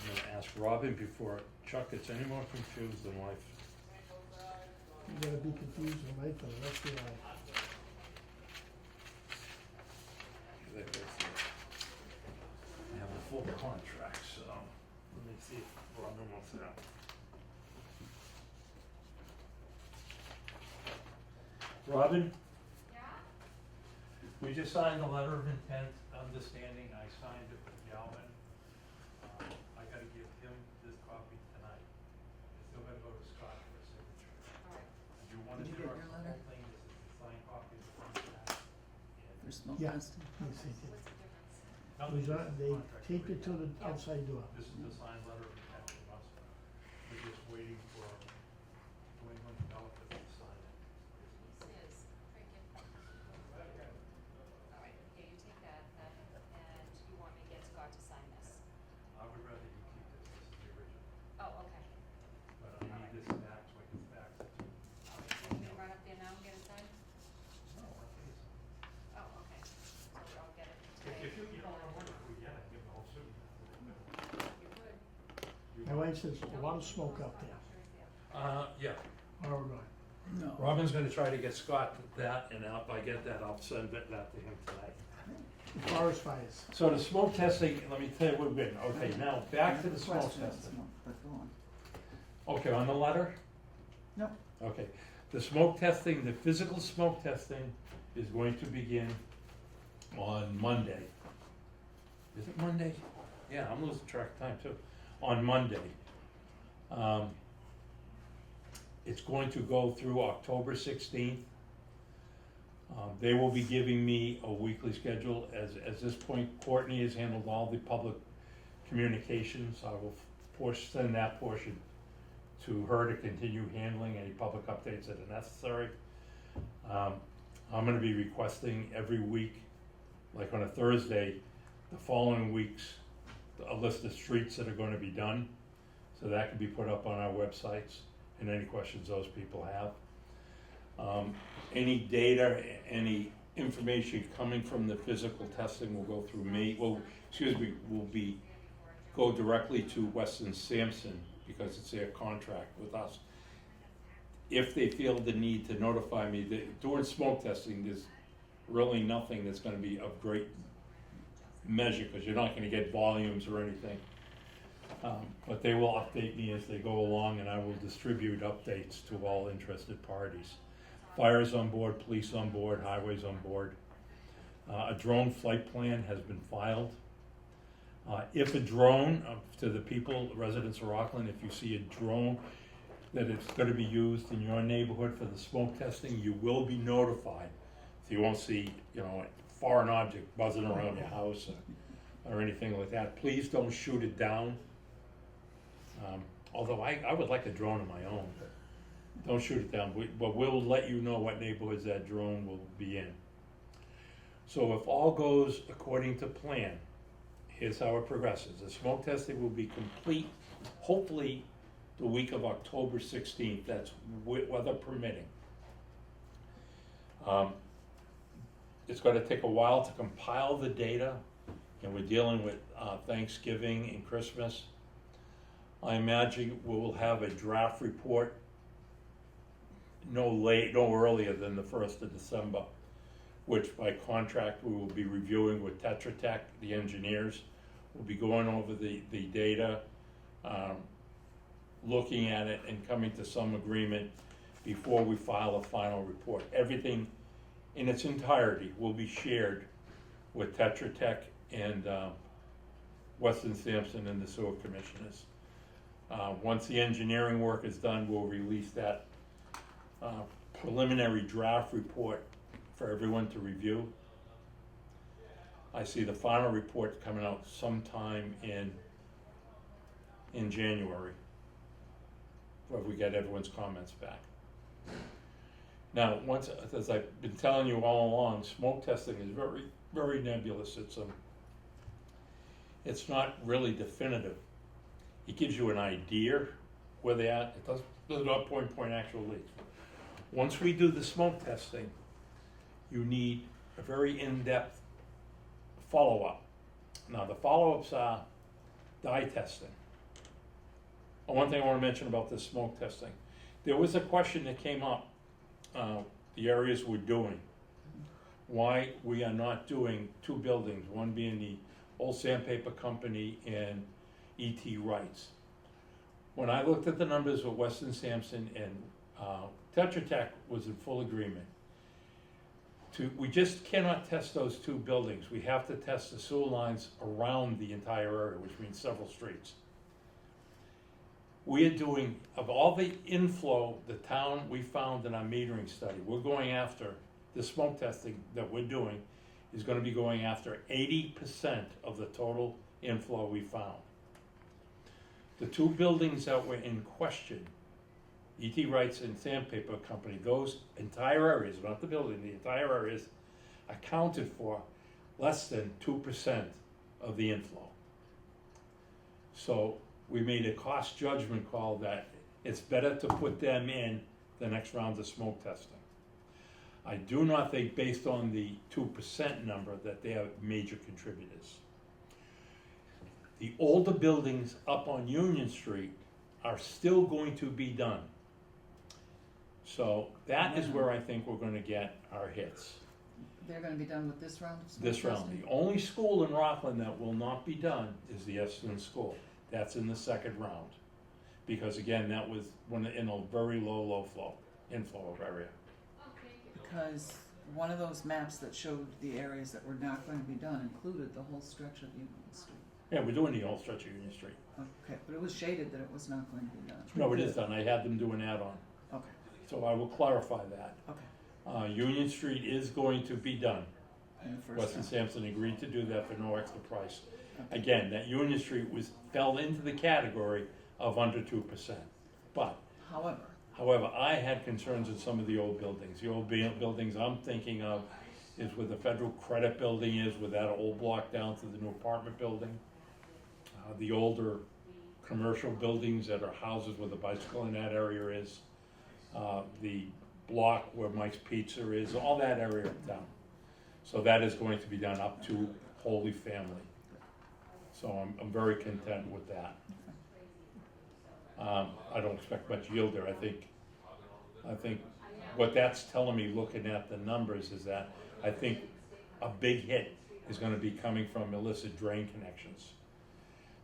I'm gonna ask Robin before Chuck gets any more confused in life. You gotta be confused in life for the rest of your life. full contract, so let me see if Robin wants that. Robin? Yeah? We just signed a letter of intent, understanding, I signed it with Galvin. I gotta give him this copy tonight. It's still gotta go to Scott for a signature. Alright. Do you want to Did you do get the your whole letter? thing, this is the signed copy of the contract? For smoke Yeah. testing? Yes, they did. What's the difference? They taped it to the outside door. This is the signed letter of intent from us. We're just waiting for New England Developers to sign it. This is freaking. Alright, okay, you take that then, and you want me to get Scott to sign this? I would rather you keep this, this is the original, Oh, okay. but I need this back so I can fax it to you. Alright, so you want me to run up there now and get it signed? No, I think it's. Oh, okay, so I'll get it today. If you don't want to wonder if we get it, give the whole suit. You could. My wife says a lot of smoke out there. Yeah. Oregon. No. Robin's gonna try to get Scott that, and if I get that, I'll send that to him tonight. Forest fires. So the smoke testing, let me tell you what we've been, okay, now back to the smoke Question on testing. smoke, but go on. Okay, on the letter? No. Okay, the smoke testing, the physical smoke testing is going to begin on Monday. Is it Monday? Yeah, I'm losing track of time too. On Monday. It's going to go through October 16th. They will be giving me a weekly schedule. As this point, Courtney has handled all the public communications. I will send that portion to her to continue handling any public updates that are necessary. I'm gonna be requesting every week, like on a Thursday, the following weeks, a list of streets that are gonna be done. So that can be put up on our websites and any questions those people have. Any data, any information coming from the physical testing will go through me, will go directly to Weston Sampson because it's their contract with us. If they feel the need to notify me, that during smoke testing, there's really nothing that's gonna be of great measure, cause you're not gonna get volumes or anything. But they will update me as they go along, and I will distribute updates to all interested parties. Fire's on board, police on board, highways on board. A drone flight plan has been filed. If a drone, to the people, residents of Rockland, if you see a drone that it's gonna be used in your neighborhood for the smoke testing, you will be notified. So you won't see, a foreign object buzzing around your house or anything like that. Please don't shoot it down. Although I would like a drone of my own, but don't shoot it down. But we'll let you know what neighborhoods that drone will be in. So if all goes according to plan, here's how it progresses. The smoke testing will be complete, hopefully, the week of October 16th. That's weather permitting. It's going to take a while to compile the data, and we're dealing with Thanksgiving and Christmas. I imagine we will have a draft report no earlier than the 1st of December, which by contract we will be reviewing with Tetra Tech, the engineers. We'll be going over the data, looking at it and coming to some agreement before we file a final report. Everything in its entirety will be shared with Tetra Tech and Weston Sampson and the sewer commissioners. Once the engineering work is done, we'll release that preliminary draft report for everyone to review. I see the final report coming out sometime in January, where we get everyone's comments back. Now, as I've been telling you all along, smoke testing is very, very nebulous. It's not really definitive. It gives you an idea where they're at. It does not point actual leaks. Once we do the smoke testing, you need a very in-depth follow-up. Now, the follow-ups are dye testing. One thing I want to mention about this smoke testing, there was a question that came up, the areas we're doing, why we are not doing two buildings, one being the Old Sandpaper Company and E.T. Wrights. When I looked at the numbers with Weston Sampson and Tetra Tech was in full agreement. We just cannot test those two buildings. We have to test the sewer lines around the entire area, which means several streets. We are doing, of all the inflow, the town we found in our metering study, we're going after, the smoke testing that we're doing is gonna be going after 80% of the total inflow we found. The two buildings that were in question, E.T. Wrights and Sandpaper Company, those entire areas, not the building, the entire areas accounted for less than 2% of the inflow. So we made a cost judgment call that it's better to put them in the next round of smoke testing. I do not think, based on the 2% number, that they are major contributors. The older buildings up on Union Street are still going to be done. So that is where I think we're gonna get our hits. They're gonna be done with this round of smoke This round, testing? the only school in Rockland that will not be done is the Eston School. That's in the second round. Because again, that was in a very low inflow area. Because one of those maps that showed the areas that were not going to be done included the whole stretch of Union Street. Yeah, we're doing the whole stretch of Union Street. Okay, but it was shaded that it was not going to be done. No, it is done, I had them do an add-on, Okay, so I will clarify that. okay. Union Street is going to be done. In the first Weston round. Sampson agreed to do that for no extra price. Okay. Again, that Union Street fell into the category of under 2%. But, However, I had concerns in some of the old buildings. The old buildings I'm thinking of is where the Federal Credit Building is, with that old block down to the new apartment building. The older commercial buildings that are houses with a bicycle in that area is. The block where Mike's Pizza is, all that area of town. So that is going to be done up to Holy Family. So I'm very content with that. I don't expect much yield there. I think what that's telling me, looking at the numbers, is that I think a big hit is gonna be coming from illicit drain connections.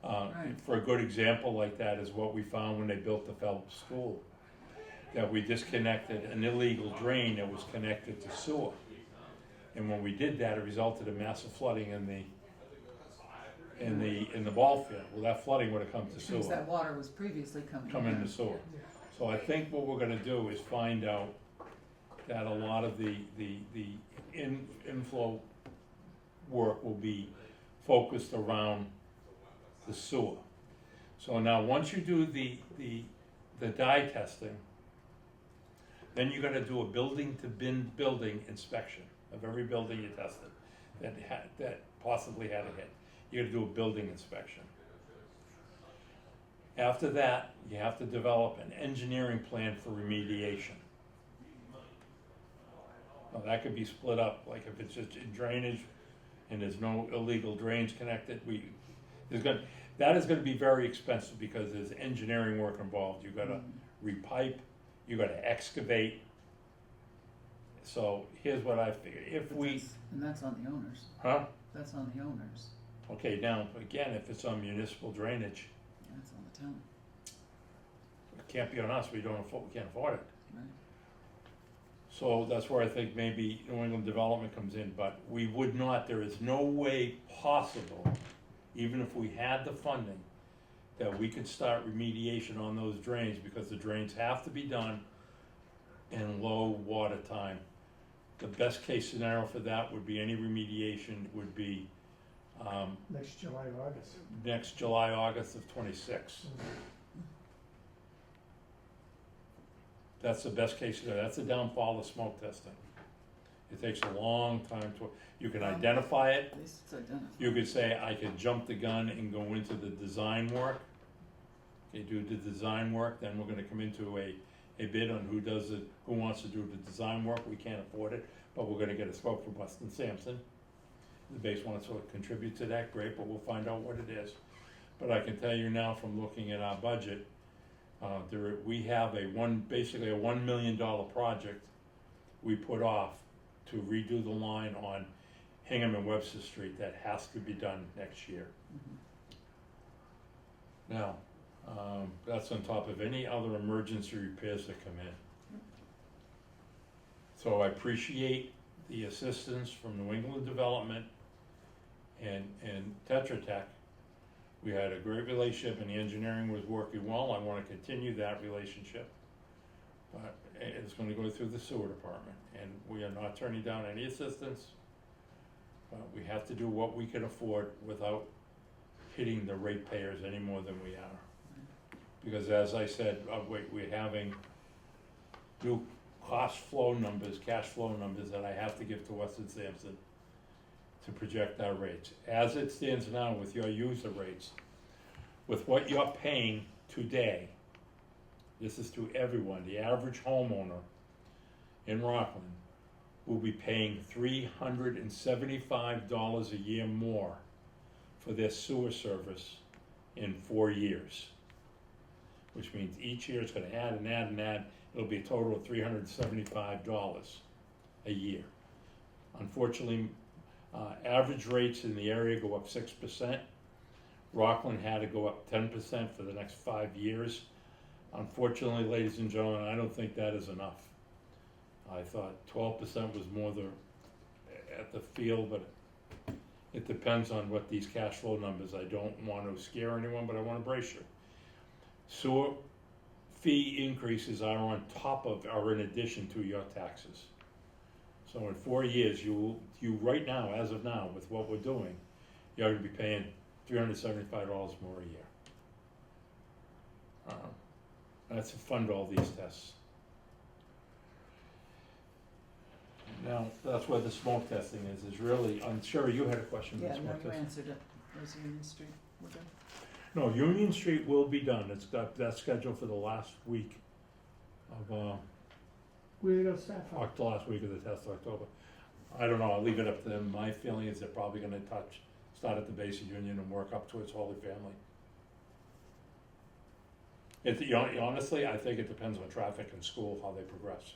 Right. For a good example like that is what we found when they built the Phelps School. That we disconnected an illegal drain that was connected to sewer. And when we did that, it resulted in massive flooding in the ball field. Well, that flooding would have come to because sewer, that water was previously coming come in. into sewer. So I think what we're gonna do is find out that a lot of the inflow work will be focused around the sewer. So now, once you do the dye testing, then you're gonna do a building inspection of every building you tested that possibly had a hit. You're gonna do a building inspection. After that, you have to develop an engineering plan for remediation. Now, that could be split up, like if it's just in drainage and there's no illegal drains connected, that is gonna be very expensive because there's engineering work involved. You gotta repipe, you gotta excavate. So here's what I figured, And that's on the owners. huh? That's on the owners. Okay, now, again, if it's on municipal drainage, That's on the town, it can't be on us, we can't afford it. right? So that's where I think maybe New England Development comes in, but we would not, there is no way possible, even if we had the funding, that we could start remediation on those drains, because the drains have to be done in low water time. The best case scenario for that would be any remediation would be Next July, August. next July, August of '26. That's the best case scenario. That's the downfall of smoke testing. It takes a long time you can identify it. At least it's identified. You could say, I could jump the gun and go into the design work. Okay, do the design work, then we're gonna come into a bid on who wants to do the design work. We can't afford it, but we're gonna get a scope from Weston Sampson. The base wants to contribute to that, great, but we'll find out what it is. But I can tell you now, from looking at our budget, we have basically a $1 million project we put off to redo the line on Hingham and Webster Street that has to be done next year. Now, that's on top of any other emergency repairs that come in. So I appreciate the assistance from New England Development and Tetra Tech. We had a great relationship and the engineering was working well. I wanna continue that relationship. But it's gonna go through the sewer department, and we are not turning down any assistance. But we have to do what we can afford without hitting the ratepayers any more than we are. Because as I said, we're having new cash flow numbers that I have to give to Weston Sampson to project our rates. As it stands now with your user rates, with what you're paying today, this is to everyone, the average homeowner in Rockland will be paying $375 a year more for their sewer service in 4 years. Which means each year it's gonna add and add and add, it'll be a total of $375 a year. Unfortunately, average rates in the area go up 6%. Rockland had to go up 10% for the next 5 years. Unfortunately, ladies and gentlemen, I don't think that is enough. I thought 12% was more at the field, but it depends on what these cash flow numbers. I don't want to scare anyone, but I want to brace you. Sewer fee increases are in addition to your taxes. So in 4 years, you right now, as of now, with what we're doing, you're gonna be paying $375 more a year. That's to fund all these tests. Now, that's where the smoke testing is really, I'm sure you had a question about Yeah, no, smoke you testing. answered it. There's Union Street, we're good. No, Union Street will be done. That's scheduled for the last week of, Where you gonna start from? the last week of the test, October. I don't know, I'll leave it up to them. My feeling is they're probably gonna start at the base of Union and work up towards Holy Family. Honestly, I think it depends on traffic and school, how they progress.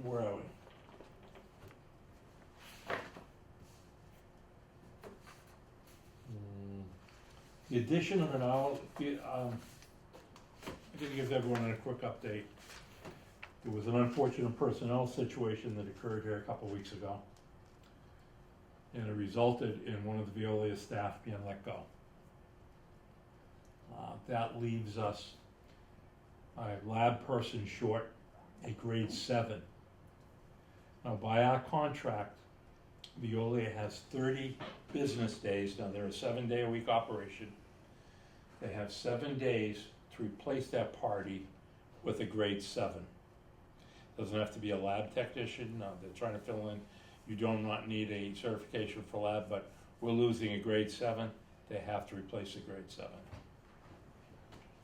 Where are we? The addition of an hour, I'm gonna give everyone a quick update. There was an unfortunate personnel situation that occurred here a couple weeks ago. And it resulted in one of the Veolia staff being let go. That leaves us a lab person short, a grade 7. Now, by our contract, Veolia has 30 business days. Now, they're a 7-day-a-week operation. They have 7 days to replace that party with a grade 7. Doesn't have to be a lab technician. No, they're trying to fill in. You do not need a certification for lab, but we're losing a grade 7. They have to replace a grade 7.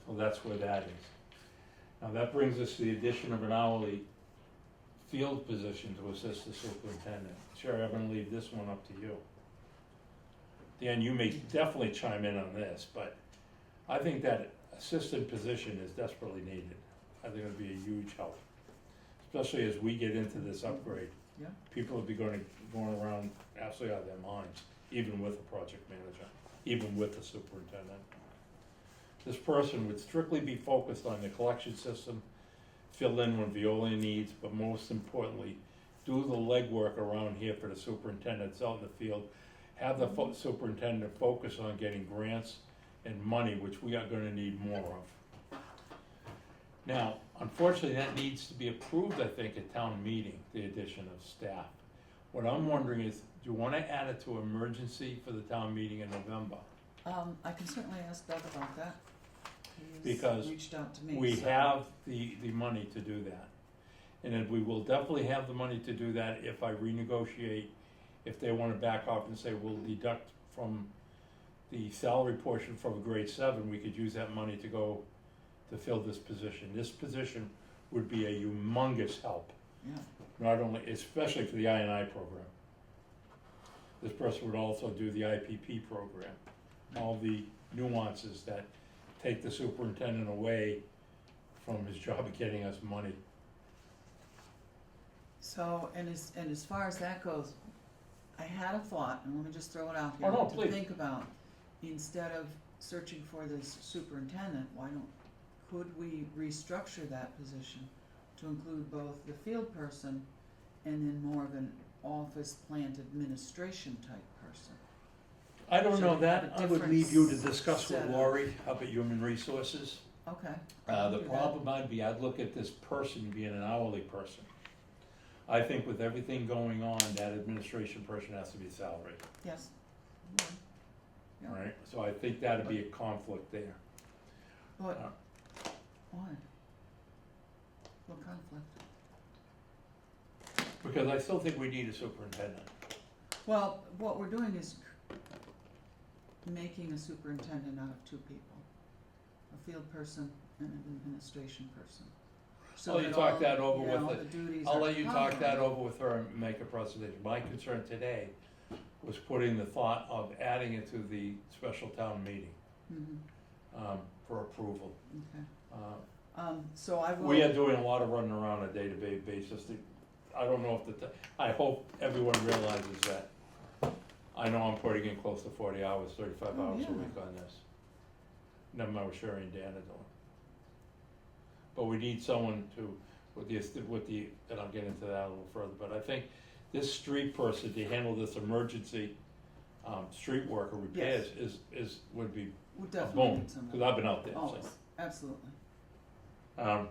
So that's where that is. Now that brings us to the addition of an hourly field position to assist the superintendent. Sherry, I'm gonna leave this one up to you. Dan, you may definitely chime in on this, but I think that assistant position is desperately needed. I think it'll be a huge help, especially as we get into this upgrade. Yeah. People will be going around absolutely out of their minds, even with a project manager, even with the superintendent. This person would strictly be focused on the collection system, fill in when Veolia needs, but most importantly, do the legwork around here for the superintendents out in the field. Have the superintendent focus on getting grants and money, which we are gonna need more of. Now, unfortunately, that needs to be approved, I think, at town meeting, the addition of staff. What I'm wondering is, do you wanna add it to emergency for the town meeting in November? I can certainly ask Doug about that. He's Because reached out to me. We so- have the money to do that. And then we will definitely have the money to do that if I renegotiate, if they wanna back off and say, we'll deduct from the salary portion from a grade 7, we could use that money to go to fill this position. This position would be a humongous help, Yeah, not only, especially for the I&I program. this person would also do the IPP program. All the nuances that take the superintendent away from his job of getting us money. So, and as far as that goes, I had a thought, and let me just throw it out here Oh, no, to please. think about. Instead of searching for this superintendent, could we restructure that position to include both the field person and then more of an office plant administration type person? I don't So know you that, have a I would different leave you to discuss with setup. Lori up at Human Resources. Okay. The Do that. problem might be, I'd look at this person being an hourly person. I think with everything going on, that administration person has to be salaried, Yes. Yeah. right? So I think that'd be a conflict there. But, Uh, why? What conflict? Because I still think we need a superintendent. Well, what we're doing is making a superintendent out of two people, a field person and an administration person. So I'll let you that talk all, that over you with know, the- the duties I'll are let you talk that covered. over with her and make a presentation. My concern today was putting the thought of adding it to the special town meeting, Mhm, for approval. okay. Uh, So I will. We are doing a lot of running around on a day-to-day basis. I don't know if I hope everyone realizes that. I know I'm putting in close to 40 hours, 35 Oh, hours a yeah. week on this. Never mind what Sherry and Dan are doing. But we need someone to, and I'll get into that a little further, but I think this street person to handle this emergency, street work or repairs would be We'll a definitely boom, need someone. because I've been out there, so. Always, absolutely. Um,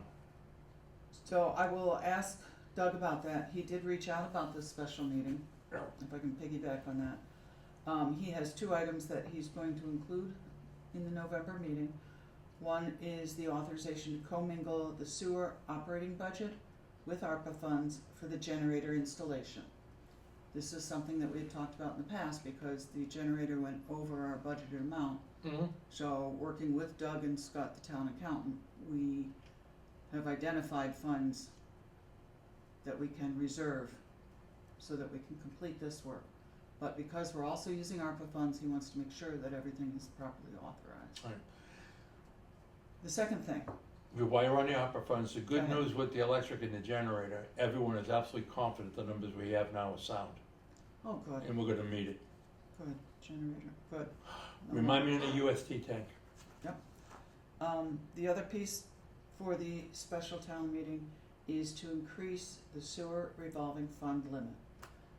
So I will ask Doug about that. He did reach out about this special meeting, Yeah. if I can piggyback on that. He has two items that he's going to include in the November meeting. One is the authorization to commingle the sewer operating budget with ARPA funds for the generator installation. This is something that we had talked about in the past because the generator went over our budgeted amount. mhm. So working with Doug and Scott, the town accountant, we have identified funds that we can reserve so that we can complete this work. But because we're also using ARPA funds, he wants to make sure that everything is properly authorized. Right. The second thing, While you're on the opera funds, the Go good ahead. news with the electric and the generator, everyone is absolutely confident the numbers we have now are sound, oh, good, and we're gonna meet it. good, generator, good. Remind me of the UST tank. The other piece for the special town meeting is to increase the sewer revolving fund limit.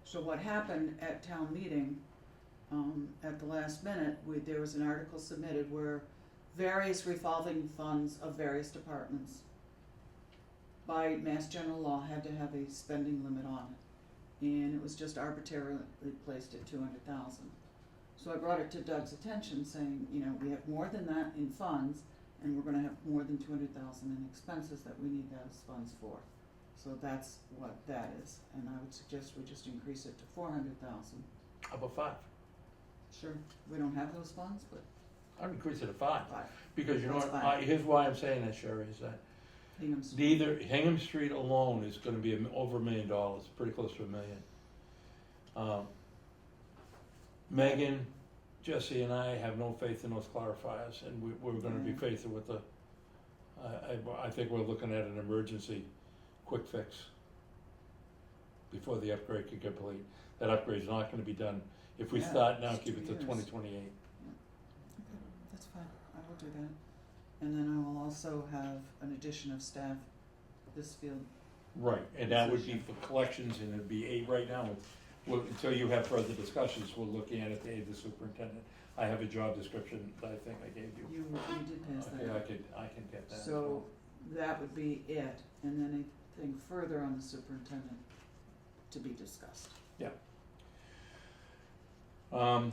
So what happened at town meeting, at the last minute, there was an article submitted where various revolving funds of various departments by Mass General Law had to have a spending limit on it. And it was just arbitrarily placed at 200,000. So I brought it to Doug's attention saying, you know, we have more than that in funds and we're gonna have more than 200,000 in expenses that we need those funds for. So that's what that is, and I would suggest we just increase it to 400,000. How about 5? Sure, we don't have those funds, but I'd increase it to 5, 5, because you know That's what, fine. here's why I'm saying that, Sherry, is that Hingham's. neither, Hingham Street alone is gonna be over $1 million, pretty close to $1 million. Megan, Jesse and I have no faith in those clarifiers, and we're gonna be Yeah. faithful with the, I think we're looking at an emergency quick fix before the upgrade can complete. That upgrade's not gonna be done, if we Yeah, start now, it's keep 2 it to years. 2028. Okay, that's fine, I will do that. And then I will also have an addition of staff this field. Right, and that would be for collections, and it'd be 8 right now. Until you have further discussions, we're looking at it to aid the superintendent. I have a job description that I think I gave you. You did pass that. Okay, I can get that as So that would be it, and then anything further on the superintendent to be discussed. well.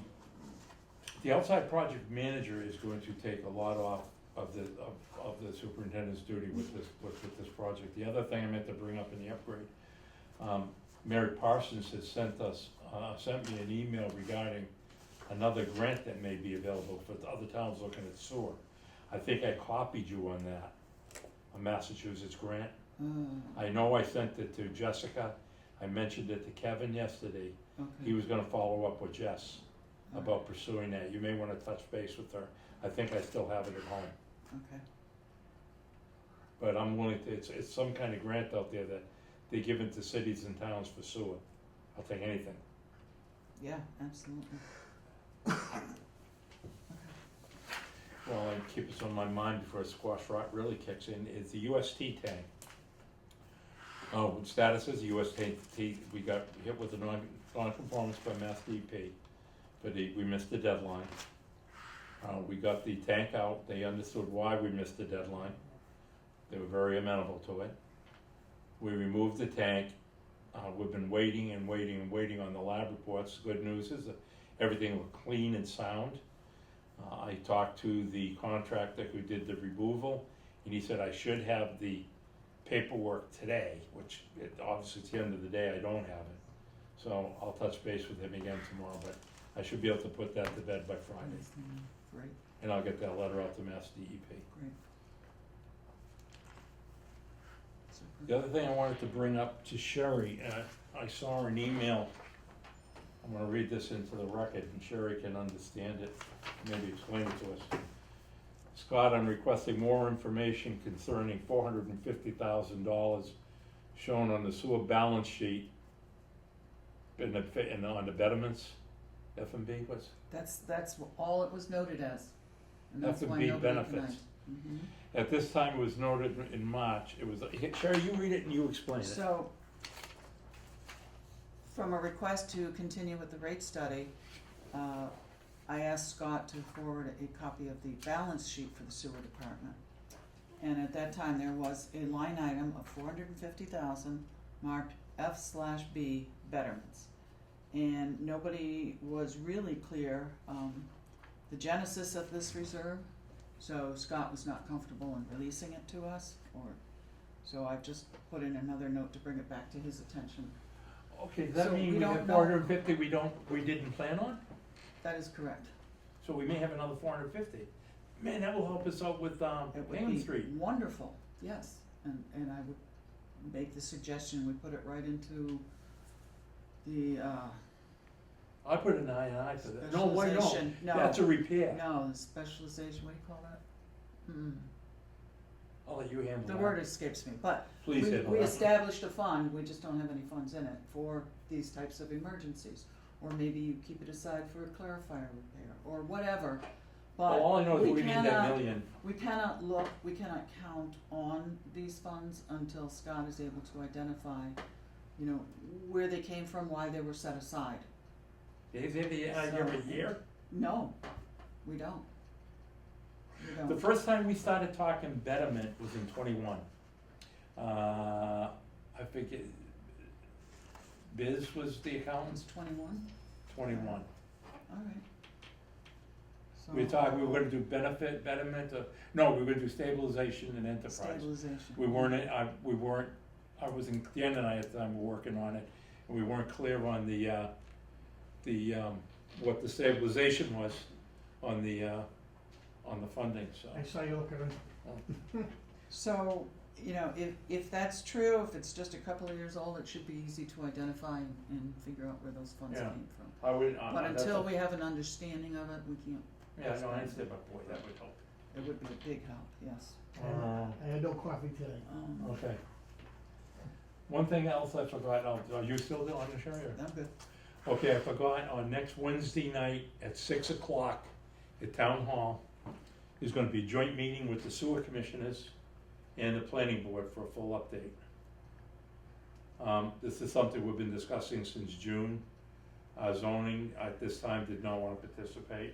The outside project manager is going to take a lot off of the superintendent's duty with this project. The other thing I meant to bring up in the upgrade, Mary Parsons has sent me an email regarding another grant that may be available for the other towns looking at sewer. I think I copied you on that, a Massachusetts grant. I know I sent it to Jessica, I mentioned it to Kevin yesterday. Okay. He was gonna follow up with Jess All right. about pursuing that. You may wanna touch base with her. I think I still have it at home. Okay. But I'm willing to, it's some kind of grant out there that they give it to cities and towns for sewer. I'll take anything. Yeah, absolutely. Well, and keep this on my mind before Squash Rock really kicks in, is the UST tank. Oh, status is the UST, we got hit with a non-conformance by Mass DEP, but we missed the deadline. We got the tank out, they understood why we missed the deadline. They were very amenable to it. We removed the tank. We've been waiting and waiting and waiting on the lab reports. Good news is that everything looked clean and sound. I talked to the contractor who did the removal, and he said I should have the paperwork today, which obviously it's the end of the day, I don't have it. So I'll touch base with him again tomorrow, but I should be able to put that to bed by Friday. Great, And I'll get that letter out to Mass DEP. great. Super. The other thing I wanted to bring up to Sherry, I saw an email, I'm gonna read this into the record and Sherry can understand it, maybe explain it to us. Scott, I'm requesting more information concerning $450,000 shown on the sewer balance sheet on the betterments, F&B, what's? That's all it was noted as, and that's why F&B nobody benefits. denied. Mhm. At this time, it was noted in March, it was, Sherry, you read it and you explain it. So, from a request to continue with the rate study, I asked Scott to forward a copy of the balance sheet for the sewer department. And at that time, there was a line item of $450,000 marked F/B betterments. And nobody was really clear, the genesis of this reserve, so Scott was not comfortable in releasing it to us, so I've just put in another note to bring it back to his attention. Okay, does that So mean we we don't have know. 450 we didn't plan on? That is correct. So we may have another 450. Man, that will help us out with It would Payne be Street. wonderful, yes, and I would make the suggestion, we put it right into the, I put an I for that. No, wait, no, specialization, no. that's a repair. No, the specialization, what do you call that? I'll let you handle that. The word escapes me, but Please handle we that. established a fund, we just don't have any funds in it for these types of emergencies. Or maybe you keep it aside for a clarifier repair, or whatever, Well, but all I know is we need that cannot- million. we cannot count on these funds until Scott is able to identify, where they came from, why they were set aside. Is it the idea of a year? No, we don't. We don't. The first time we started talking betterment was in 21. I think Biz was the accountant, It's 21, 21. all right. So, We were gonna do betterment, no, we were gonna do stabilization and enterprise. stabilization. We weren't, I was in, Dan and I at the time were working on it, and we weren't clear on what the stabilization was on the funding, so. I saw you looking at So, if that's true, if it's just a couple of years old, it should be easy to identify and figure out where those funds Yeah. came from. I would, But until we have an understanding of it, we can't. Yeah, no, I understand, but boy, that would help. It would be a big help, yes. I had no coffee today. Okay. One thing else I forgot, are you still on the Sherry? I'm good. Okay, I forgot, on next Wednesday night at 6 o'clock at Town Hall, there's gonna be a joint meeting with the sewer commissioners and the planning board for a full update. This is something we've been discussing since June. Zoning at this time did not wanna participate.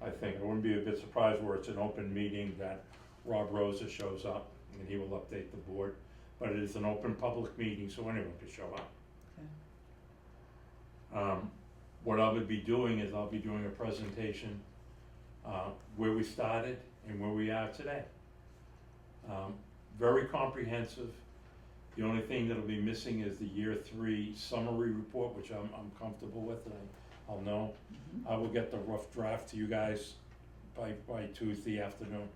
I think I wouldn't be a bit surprised where it's an open meeting that Rob Rosa shows up and he will update the board. But it is an open public meeting, so anyone can show up. Okay. What I would be doing is I'll be doing a presentation, where we started and where we are today. Very comprehensive. The only thing that'll be missing is the year 3 summary report, which I'm comfortable with, and I'll know. Mhm. I will get the rough draft to you guys by Tuesday afternoon.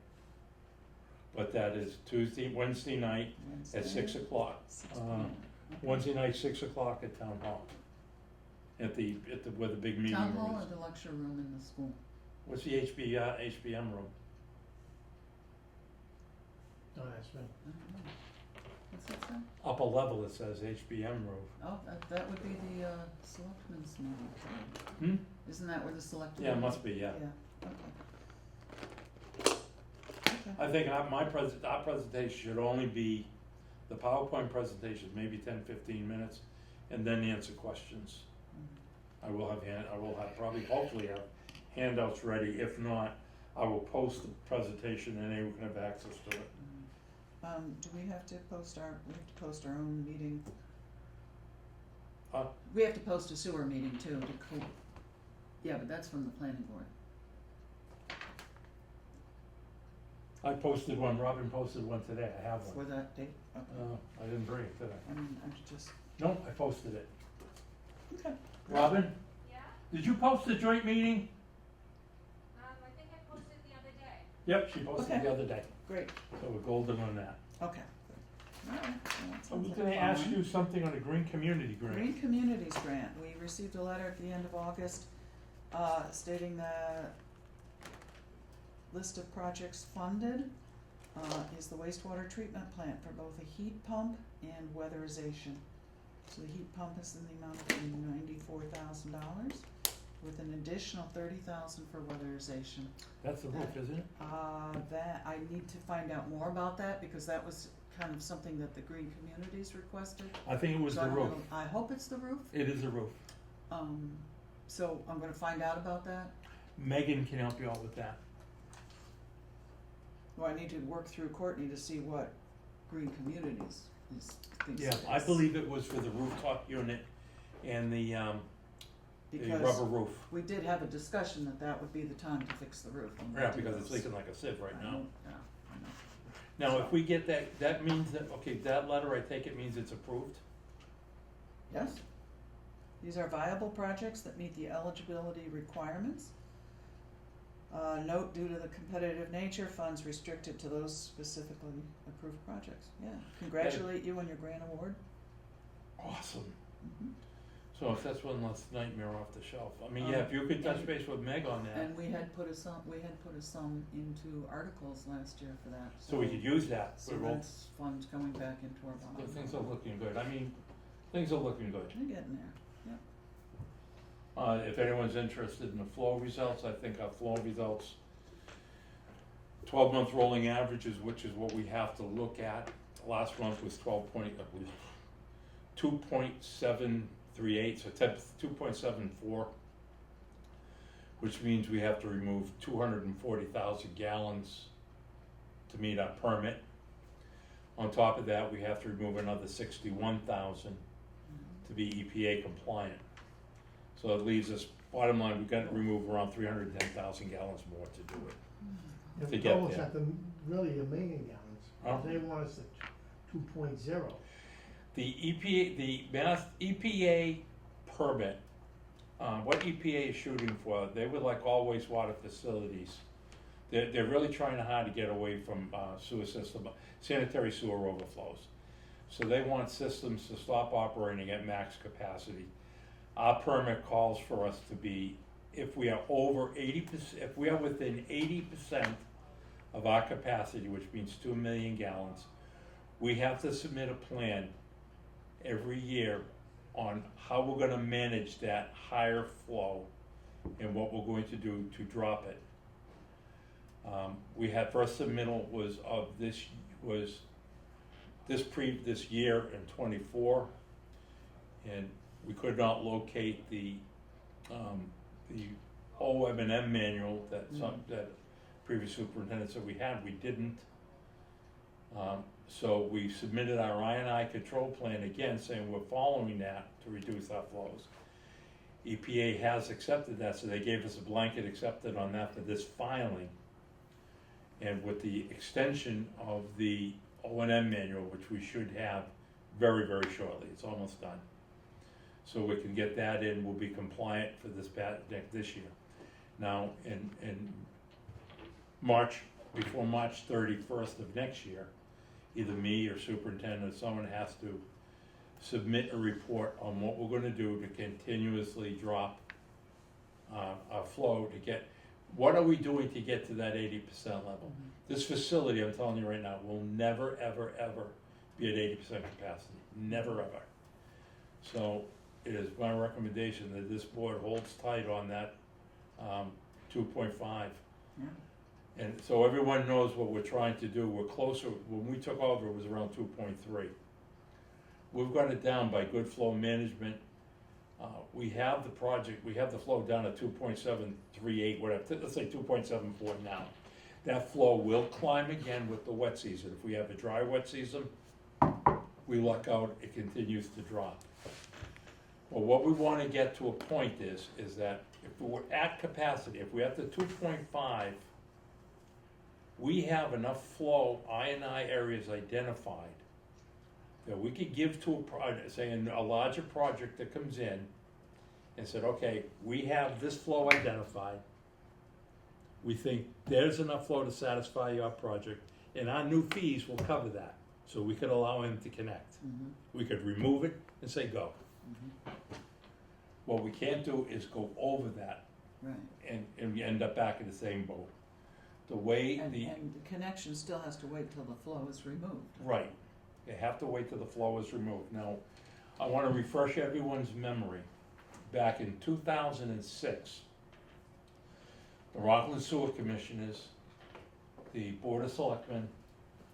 But that is Wednesday night at Wednesday, 6 o'clock. 6 p.m. Wednesday night, 6 o'clock at Town Hall. At the, where the big meeting Town room hall or is. the lecture room in the school? What's the HBM room? Don't ask me. I don't know. What's that say? Upper level, it says HBM room. Oh, that would be the, selectmen's meeting. Hmm? Isn't that where the selectmen? Yeah, it must be, yeah. Yeah, okay. Okay. I think our presentation should only be, the PowerPoint presentation, maybe 10, 15 minutes, and then answer questions. Mhm. I will have probably, hopefully have handouts ready. If not, I will post the presentation and anyone can have access to it. Do we have to post our own meeting? Huh? We have to post a sewer meeting too, yeah, but that's from the planning board. I posted one, Robin posted one today, I have For one. that date? Okay. I didn't bring it today. I mean, I'm just, No, I posted it. okay. Robin, Yeah, did you post the joint meeting? I think I posted the other day. Yep, she posted Okay. the other day, Great, so we're golden on that. okay. Good. All right, well, that I was sounds gonna like ask fun. you something on a green community grant. Green Communities Grant, we received a letter at the end of August, stating that list of projects funded, is the wastewater treatment plant for both a heat pump and weatherization. So the heat pump is in the amount of $94,000, with an additional $30,000 for weatherization. That's the roof, isn't it? That, I need to find out more about that, because that was kind of something that the Green Communities requested. I think it was So I the don't roof. know. I hope it's the roof. It is the roof. So I'm gonna find out about that. Megan can help you out with that. Well, I need to work through Courtney to see what Green Communities thinks Yeah, it is. I believe it was for the rooftop unit and the Because rubber roof. we did have a discussion that that would be the time to fix the roof. when we Yeah, do because it's those. leaking like a sieve right I now. know, yeah, I know. Now, if we get that means that, okay, that letter, I take it means it's approved? Yes. These are viable projects that meet the eligibility requirements. Note, due to the competitive nature, funds restricted to those specifically approved projects. Yeah, congratulate you on your grant award. Awesome. Mhm. So if that's one less nightmare off the shelf, I mean, yeah, if you could touch and- base with Meg on that, And we had put a sum into articles last year for that, so we could use that. So that's funds going back into our bond. Things are looking good, I mean, things are looking good. They're getting there, yeah. If anyone's interested in the flow results, I think our flow results, 12-month rolling averages, which is what we have to look at. Last month was 2.738, so 2.74, which means we have to remove 240,000 gallons to meet our permit. On top of that, we have to remove another 61,000 to be EPA compliant. So it leaves us, bottom line, we've got to remove around 310,000 gallons more to do it. And To we get almost there. at the, really a million gallons. Oh. They want us at 2.0. The EPA permit, what EPA is shooting for, they would like all wastewater facilities. They're really trying hard to get away from sewer system, sanitary sewer overflows. So they want systems to stop operating at max capacity. Our permit calls for us to be, if we are over 80%, if we are within 80% of our capacity, which means 2 million gallons, we have to submit a plan every year on how we're gonna manage that higher flow and what we're going to do to drop it. We had first submittal was this year in 24, and we could not locate the OM&M manual that previous superintendent said we had. We didn't. So we submitted our I&I control plan again, saying we're following that to reduce our flows. EPA has accepted that, so they gave us a blanket accepted on that for this filing. And with the extension of the O&M manual, which we should have very, very shortly, it's almost done. So we can get that in, we'll be compliant for this year. Now, in March, before March 31st of next year, either me or superintendent or someone has to submit a report on what we're gonna do to continuously drop our flow to get, what are we doing to get to that 80% level? This facility, I'm telling you right now, will never, ever, ever be at 80% capacity, never, ever. So it is my recommendation that this board holds tight on that 2.5. Yeah. And so everyone knows what we're trying to do. We're closer, when we took over, it was around 2.3. We've got it down by good flow management. We have the project, we have the flow down at 2.738, whatever, let's say 2.74 now. That flow will climb again with the wet season. If we have a dry wet season, we luck out, it continues to drop. But what we wanna get to a point is that if we're at capacity, if we're at the 2.5, we have enough flow, I&I areas identified, that we could give to a project, say a larger project that comes in and said, okay, we have this flow identified. We think there's enough flow to satisfy your project, and our new fees will cover that. So we could allow him to connect. We could remove it and say go. What we can't do is go over that Right. and we end up back in the same boat. The way And the, the connection still has to wait till the flow is removed. right, you have to wait till the flow is removed. Now, I wanna refresh everyone's memory. Back in 2006, the Rockland Sewer Commissioners, the Board of Selectmen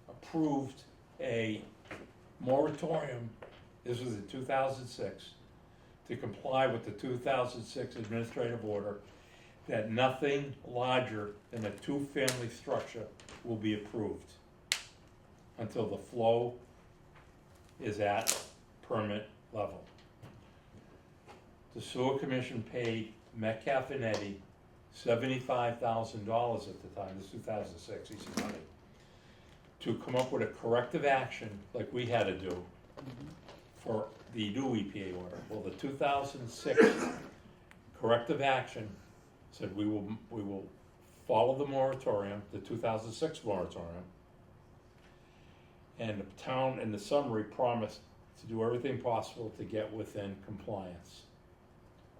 approved a moratorium, this was in 2006, to comply with the 2006 administrative order that nothing larger than a two-family structure will be approved until the flow is at permit level. The Sewer Commission paid Metcalf and Eddy $75,000 at the time, this is 2006, easy money, to come up with a corrective action like we had to do for the new EPA order. Well, the 2006 corrective action said we will follow the moratorium, the 2006 moratorium, and the town in the summary promised to do everything possible to get within compliance.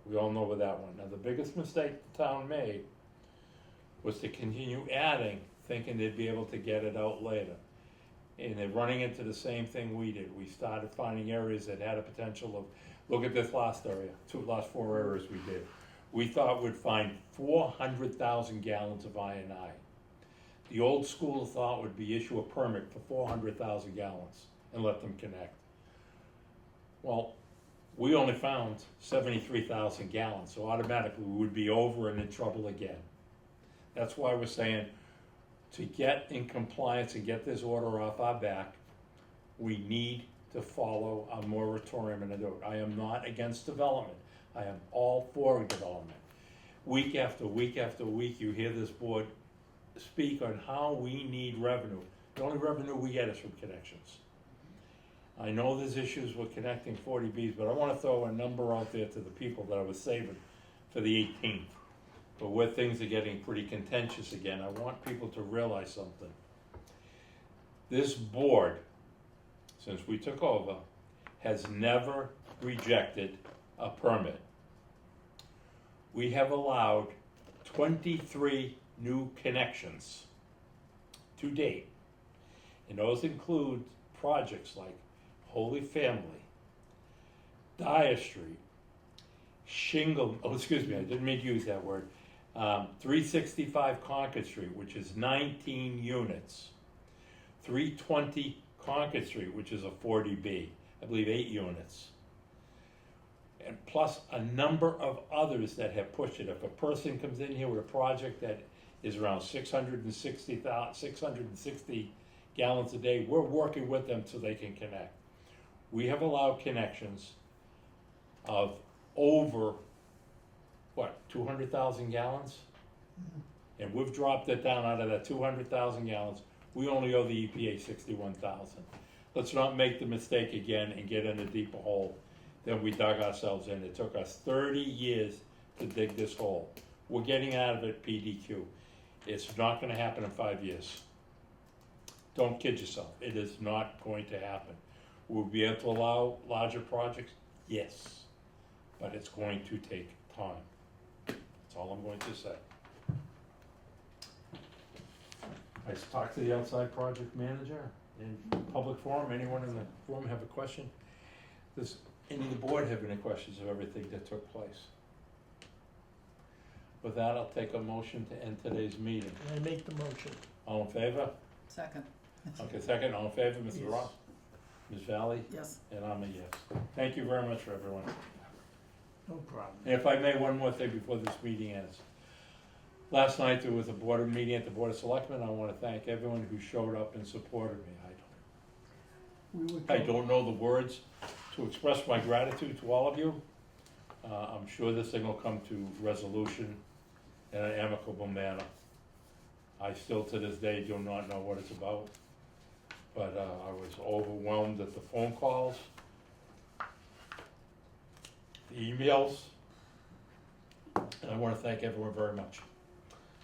We all know with that one. Now, the biggest mistake the town made was to continue adding, thinking they'd be able to get it out later. And they're running into the same thing we did. We started finding areas that had a potential of, look at this last area, last 4 areas we did. We thought we'd find 400,000 gallons of I&I. The old school of thought would be issue a permit for 400,000 gallons and let them connect. Well, we only found 73,000 gallons, so automatically we would be over and in trouble again. That's why we're saying, to get in compliance and get this order off our back, we need to follow a moratorium and a do it. I am not against development. I am all for development. Week after week after week, you hear this board speak on how we need revenue. The only revenue we get is from connections. I know there's issues with connecting 40Bs, but I want to throw a number out there to the people that I was saving for the 18th. But where things are getting pretty contentious again, I want people to realize something. This board, since we took over, has never rejected a permit. We have allowed 23 new connections to date. And those include projects like Holy Family, Dyer Street, Shingle, I didn't mean to use that word, 365 Concord Street, which is 19 units, 320 Concord Street, which is a 40B, I believe 8 units, and plus a number of others that have pushed it. If a person comes in here with a project that is around 660 gallons a day, we're working with them so they can connect. We have allowed connections of over, 200,000 gallons? And we've dropped it down out of that 200,000 gallons. We only owe the EPA 61,000. Let's not make the mistake again and get in a deeper hole than we dug ourselves in. It took us 30 years to dig this hole. We're getting out of it PDQ. It's not gonna happen in 5 years. Don't kid yourself, it is not going to happen. Will we be able to allow larger projects? Yes, but it's going to take time. That's all I'm going to say. I talked to the outside project manager in public forum. Anyone in the room have a question? Does any of the board have any questions of everything that took place? With that, I'll take a motion to end today's meeting. And I make the motion. All in favor? Second. Okay, second, all in favor, Mr. Yes. Ross? Ms. Valley? Yes. And I'm a yes. Thank you very much for everyone. No problem. And if I may, one more thing before this meeting ends. Last night, there was a board meeting at the Board of Selectmen. I wanna thank everyone who showed up and supported me. I don't know the words to express my gratitude to all of you. I'm sure this thing will come to resolution in an amicable manner. I still to this day do not know what it's about, but I was overwhelmed at the phone calls, the emails, and I wanna thank everyone very much.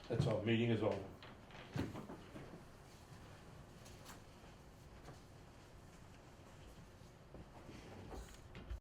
That's all, meeting is over.